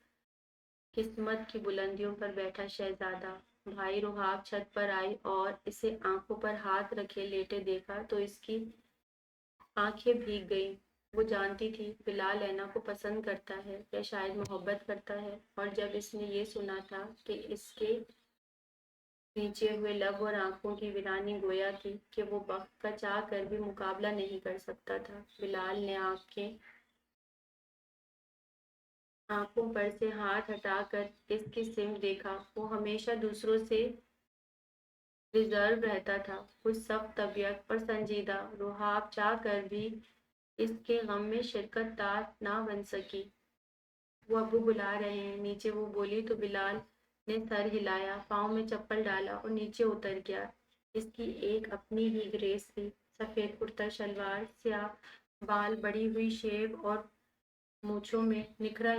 قسمت کی بلندیوں پر بیٹھا شہزادہ. بھائی روحاب چھت پر آئی اور اسے آنکھوں پر ہاتھ رکھے لیٹے دیکھا تو اس کی آنکھیں بھیگ گئیں. وہ جانتی تھی بلال اینا کو پسند کرتا ہے, یا شاید محبت کرتا ہے. اور جب اس نے یہ سنا تھا کہ اس کے نیچے ہوئے لب اور آنکھوں کی ویرانی گویا تھی کہ وہ وقت کا چاہ کر بھی مقابلہ نہیں کر سکتا تھا. بلال نے آنکھوں پر سے ہاتھ ہٹا کر اس کی سمت دیکھا. وہ ہمیشہ دوسروں سے ریزرو رہتا تھا, کچھ سخت طبیعت اور سنجیدہ. روحاب چاہ کر بھی اس کے غم میں شرکت دار نہ بن سکی. وہ ابو بلا رہے ہیں نیچے, وہ بولی تو بلال نے سر ہلایا, پاؤں میں چپل ڈالا اور نیچے اتر گیا. اس کی ایک اپنی ہی گریس تھی, سفید کرتا شلوار, سیاہ بال, بڑی ہوئی شیو, اور مونچھوں میں نکھار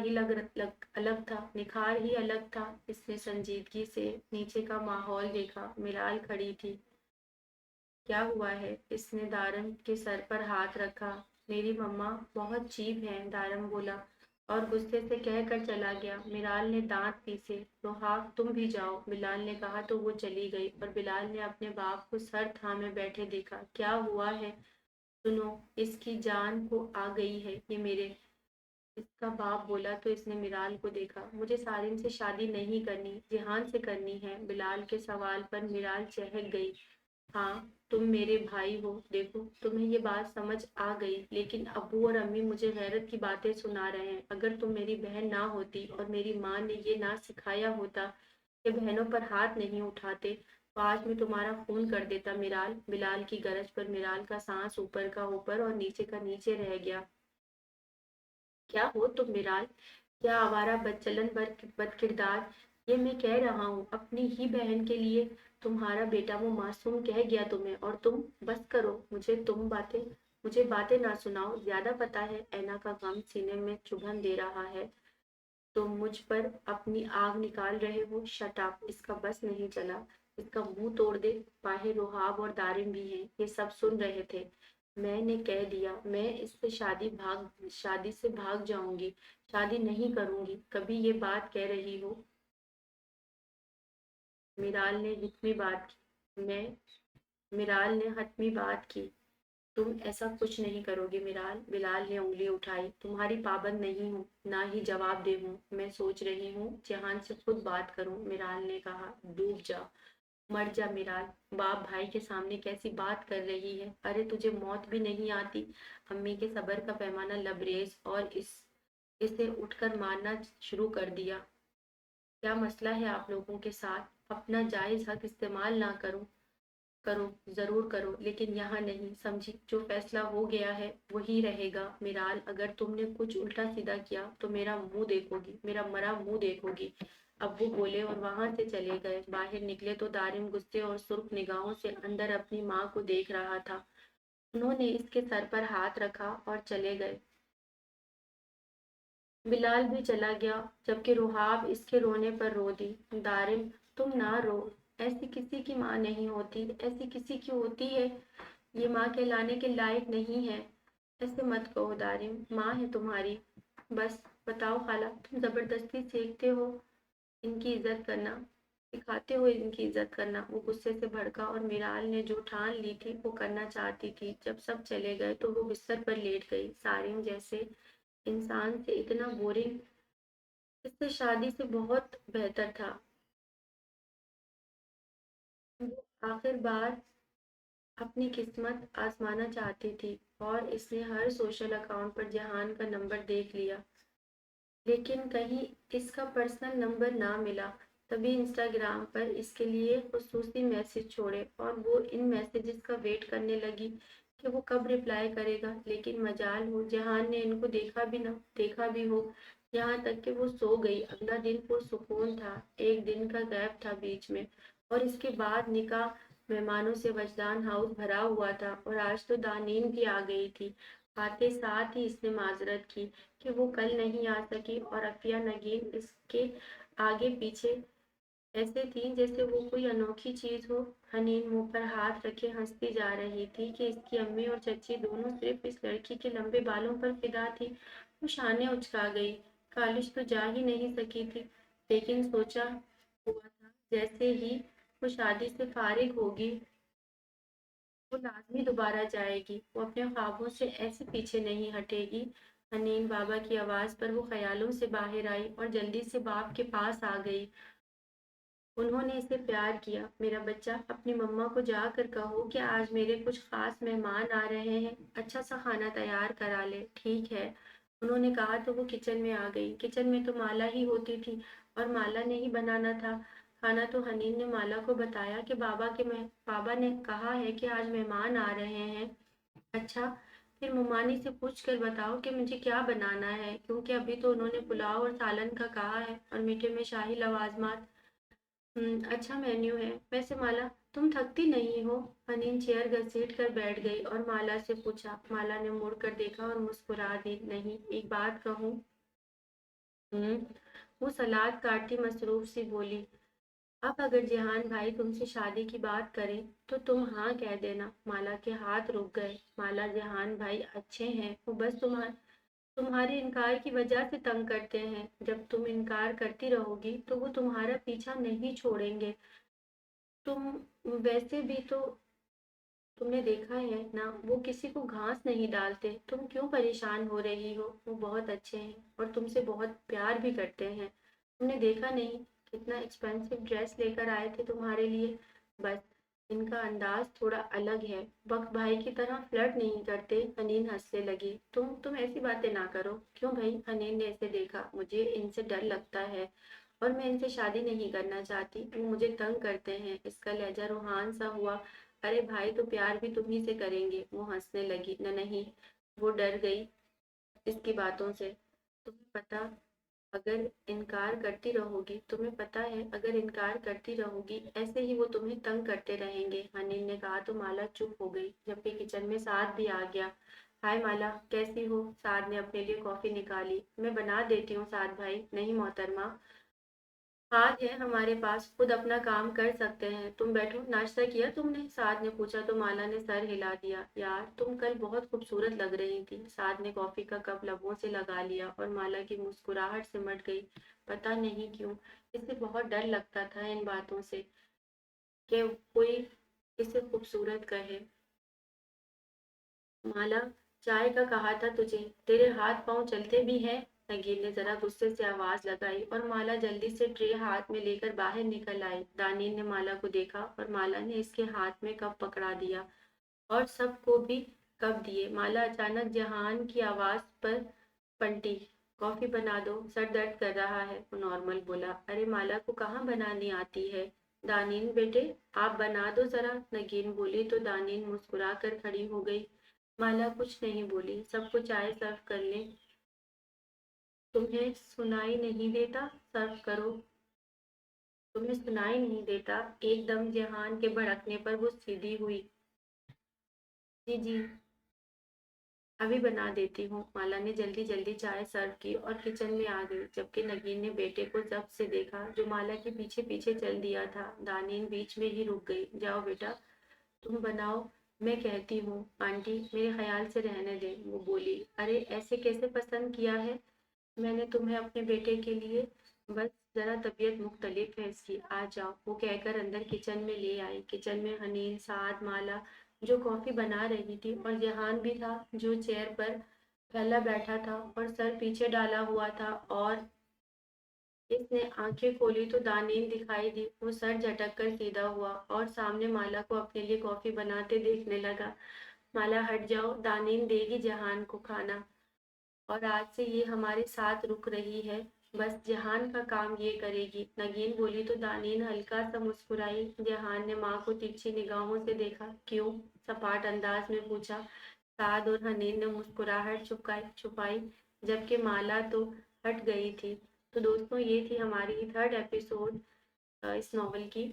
ہی الگ تھا. اس نے سنجیدگی سے نیچے کا ماحول دیکھا. میرال کھڑی تھی. کیا ہوا ہے؟ اس نے دارم کے سر پر ہاتھ رکھا. میری مما بہت چیپ ہیں, دارم بولا اور غصے سے کہہ کر چلا گیا. میرال نے دانت پیسے. روحاب تم بھی جاؤ, بلال نے کہا تو وہ چلی گئی, اور بلال نے اپنے باپ کو سر تھامے بیٹھے دیکھا. کیا ہوا ہے؟ سنو, اس کی جان کو آ گئی ہے یہ اس کا باپ بولا تو اس نے میرال کو دیکھا. مجھے سارن سے شادی نہیں کرنی, جہان سے کرنی ہے. بلال کے سوال پر میرال چہک گئی. ہاں تم میرے بھائی ہو, دیکھو تمہیں یہ بات سمجھ آ گئی, لیکن ابو اور امی مجھے غیرت کی باتیں سنا رہے ہیں. اگر تم میری بہن نہ ہوتی اور میری ماں نے یہ نہ سکھایا ہوتا کہ بہنوں پر ہاتھ نہیں اٹھاتے, تو آج میں تمہارا خون کر دیتا. میرال. بلال کی گرج پر میرال کا سانس اوپر کا اوپر اور نیچے کا نیچے رہ گیا. کیا ہو تم میرال؟ کیا آوارہ بدچلن بد کردار. یہ میں کہہ رہا ہوں اپنی ہی بہن کے لیے. تمہارا بیٹا وہ معصوم کہہ گیا تمہیں, اور تم بس کرو. مجھے باتیں نہ سناؤ, زیادہ پتا ہے اینا کا غم سینے میں چبھن دے رہا ہے. تم مجھ پر اپنی آگ نکال رہے ہو. شٹ اپ, اس کا بس نہیں چلا. اس کا منہ توڑ دے. باہر روحاب اور دارم بھی ہیں, یہ سب سن رہے تھے. میں نے کہہ دیا, میں اس سے شادی سے بھاگ جاؤں گی. شادی نہیں کروں گی کبھی. یہ بات کہہ رہی ہو. میرال نے حتمی بات کی. تم ایسا کچھ نہیں کرو گے میرال. بلال نے انگلی اٹھائی. تمہاری پابند نہیں ہوں, نہ ہی جواب دہ ہوں. میں سوچ رہی ہوں جہان سے خود بات کروں. میرال نے کہا. ڈوب جا, مر جا میرال. باپ بھائی کے سامنے کیسی بات کر رہی ہے. ارے تجھے موت بھی نہیں آتی. امی کے صبر کا پیمانہ لبریز اور اس इसे उठकर मारना शुरू कर दिया। क्या मसला है आप लोगों के साथ? अपना जायज हक इस्तेमाल ना करो करो जरूर करो, लेकिन यहाँ नहीं, समझी? जो फैसला हो गया है वही रहेगा। मिराल, अगर तुमने कुछ उल्टा सीधा किया तो मेरा मुंह देखोगी, मेरा मरा मुंह देखोगी। अब्बू बोले और वहां से चले गए। बाहर निकले तो दारिम गुस्से और सुर्ख निगाहों से अंदर अपनी माँ को देख रहा था। उन्होंने इसके सर पर हाथ रखा और चले गए। बिलाल भी चला गया, जबकि रुहाब इसके रोने पर रो दी। दारिम, तुम ना रो, ऐसी किसी की माँ नहीं होती, ऐसी किसी की होती है, ये माँ कहलाने के लायक नहीं है। ऐसे मत कहो दारिम, माँ है तुम्हारी। बस बताओ खाला, तुम जबरदस्ती सीखते हो इनकी इज्जत करना, सिखाते हो इनकी इज्जत करना। वो गुस्से से भड़का और मिराल ने जो ठान ली थी वो करना चाहती थी। जब सब चले गए तो वो बिस्तर पर लेट गई। सारिम जैसे इंसान से इतना बोरिंग, इससे शादी से बहुत बेहतर था। वो आखिर बार अपनी किस्मत आजमाना चाहती थी और इसने हर सोशल अकाउंट पर जहान का नंबर देख लिया, लेकिन कहीं इसका पर्सनल नंबर ना मिला। तभी इंस्टाग्राम पर इसके लिए खुसूसी मैसेज छोड़े और वो इन मैसेजेस का वेट करने लगी कि वो कब रिप्लाई करेगा। लेकिन मजाल हो, जहान ने इनको देखा भी हो, यहाँ तक कि वो सो गई। अगला दिन पुरसुकून था। एक दिन का गैप था बीच में, और इसके बाद निकाह मेहमानों से वजदान हाउस भरा हुआ था। और आज तो दानीन भी आ गई थी। आते साथ ही इसने माजरत की कि वो कल नहीं आ सकी, और अफिया नगीन इसके आगे पीछे ऐसे थी जैसे वो कोई अनोखी चीज हो। हनीन मुंह पर हाथ रखे हंसती जा रही थी कि इसकी अम्मी और चची दोनों सिर्फ इस लड़की के लंबे बालों पर फिदा थी। वो शाने उचका गई। कॉलेज तो जा ही नहीं सकी थी, लेकिन सोचा हुआ था जैसे ही वो शादी से फारिग होगी वो लाजमी दोबारा जाएगी। वो अपने ख्वाबों से ऐसे पीछे नहीं हटेगी। हनीन बाबा की आवाज पर वो ख्यालों से बाहर आई और जल्दी से बाप के पास आ गई। उन्होंने इसे प्यार किया। मेरा बच्चा, अपनी मम्मा को जाकर कहो कि आज मेरे कुछ खास मेहमान आ रहे हैं, अच्छा सा खाना तैयार करा ले। ठीक है, उन्होंने कहा तो वो किचन में आ गई। किचन में तो माला ही होती थी और माला ने ही बनाना था खाना। तो हनीन ने माला को बताया कि बाबा ने कहा है कि आज मेहमान आ रहे हैं। अच्छा, फिर मुमानी से पूछ कर बताओ कि मुझे क्या बनाना है, क्योंकि अभी तो उन्होंने पुलाव और सालन का कहा है, और मीठे में शाही लवाजमात। अच्छा मेन्यू है। वैसे माला, तुम थकती नहीं हो? हनीन चेयर घसीट कर बैठ गई और माला से पूछा। माला ने मुड़ कर देखा और मुस्कुरा दी। नहीं, एक बात कहूँ? हम्म वो सलाद काटती मसरूफ सी बोली। अब अगर जिहान भाई तुमसे शादी की बात करें तो तुम हाँ कह देना। माला के हाथ रुक गए। माला, जिहान भाई अच्छे हैं, वो बस तुम्हारे इनकार की वजह से तंग करते हैं। जब तुम इनकार करती रहोगी तो वो तुम्हारा पीछा नहीं छोड़ेंगे। तुम वैसे भी तो तुमने देखा है ना, वो किसी को घास नहीं डालते। तुम क्यों परेशान हो रही हो? वो बहुत अच्छे हैं और तुमसे बहुत प्यार भी करते हैं। तुमने देखा नहीं कितना एक्सपेंसिव ड्रेस लेकर आए थे तुम्हारे लिए। बस इनका अंदाज थोड़ा अलग है, बक भाई की तरह फ्लर्ट नहीं करते। हनीन हंसने लगी। तुम ऐसी बातें ना करो। क्यों भाई? हनीन ने इसे देखा। मुझे इनसे डर लगता है और मैं इनसे शादी नहीं करना चाहती। वो मुझे तंग करते हैं। इसका लहजा रूहान सा हुआ। अरे भाई, तो प्यार भी तुम ही से करेंगे। वो हंसने लगी। न नहीं, वो डर गई इसकी बातों से। तुम्हें पता अगर इनकार करती रहोगी तुम्हें पता है, अगर इनकार करती रहोगी ऐसे ही वो तुम्हें तंग करते रहेंगे। हनीन ने कहा तो माला चुप हो गई, जबकि किचन में साद भी आ गया। हाय माला, कैसी हो? साद ने अपने लिए कॉफी निकाली। मैं बना देती हूँ साद भाई। नहीं मोहतरमा, हाथ है हमारे पास, खुद अपना काम कर सकते हैं। तुम बैठो, नाश्ता किया तुमने? साद ने पूछा तो माला ने सर हिला दिया। यार, तुम कल बहुत खूबसूरत लग रही थी। साद ने कॉफी का कप लबों से लगा लिया और माला की मुस्कुराहट सिमट गई। पता नहीं क्यों इसे बहुत डर लगता था इन बातों से, कि कोई इसे खूबसूरत कहे। माला, चाय का कहा था तुझे, तेरे हाथ पांव चलते भी हैं? नगीन ने जरा गुस्से से आवाज लगाई और माला जल्दी से ट्रे हाथ में लेकर बाहर निकल आई। दानीन ने माला को देखा और माला ने इसके हाथ में कप पकड़ा दिया और सबको भी कप दिए। माला अचानक जहान की आवाज पर पलटी। कॉफी बना दो, सर दर्द कर रहा है। वो नॉर्मल बोला, अरे माला को कहाँ बनानी आती है। दानिन बेटे, आप बना दो जरा, नगीन बोली तो दानिन मुस्कुरा कर खड़ी हो गई। माला कुछ नहीं बोली, सबको चाय सर्व कर ले। तुम्हें सुनाई नहीं देता, सर्व करो। तुम्हें सुनाई नहीं देता। एकदम जहान के भड़कने पर वो सीधी हुई। जी जी, अभी बना देती हूँ। माला ने जल्दी जल्दी चाय सर्व की और किचन में आ गई, जबकि नगीन ने बेटे को जब से देखा जो माला के पीछे पीछे चल दिया था। दानिन बीच में ही रुक गई। जाओ बेटा, तुम बनाओ, मैं कहती हूँ। आंटी मेरे ख्याल से रहने दें, वो बोली। अरे ऐसे कैसे पसंद किया है मैंने तुम्हें अपने बेटे के लिए, बस जरा तबीयत मुख्तलिफ है इसकी। आ जाओ, वो कहकर अंदर किचन में ले आई। किचन में हनीन, साद, माला जो कॉफी बना रही थी, और जहान भी था जो चेयर पर फैला बैठा था और सर पीछे डाला हुआ था। और इसने आंखें खोली तो दानील दिखाई दी। वो सर झटक कर सीधा हुआ और सामने माला को अपने लिए कॉफी बनाते देखने लगा। माला हट जाओ, दानील देगी जहान को खाना, और आज से ये हमारे साथ रुक रही है। बस जहान का काम ये करेगी। नगीन बोली तो दानीन हल्का सा मुस्कुराई। जहान ने माँ को तिरछी निगाहों से देखा। क्यों, सपाट अंदाज में पूछा। साद और हनीन ने मुस्कुराहट छुपाई, जबकि माला तो हट गई थी। तो दोस्तों, ये थी हमारी थर्ड एपिसोड इस नॉवल की,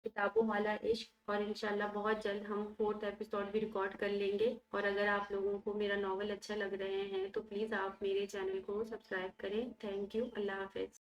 किताबों वाला इश्क। और इंशाल्लाह बहुत जल्द हम फोर्थ एपिसोड भी रिकॉर्ड कर लेंगे। और अगर आप लोगों को मेरा नॉवल अच्छा लग रहे हैं तो प्लीज़ आप मेरे चैनल को सब्सक्राइब करें। थैंक यू, अल्लाह हाफिज़।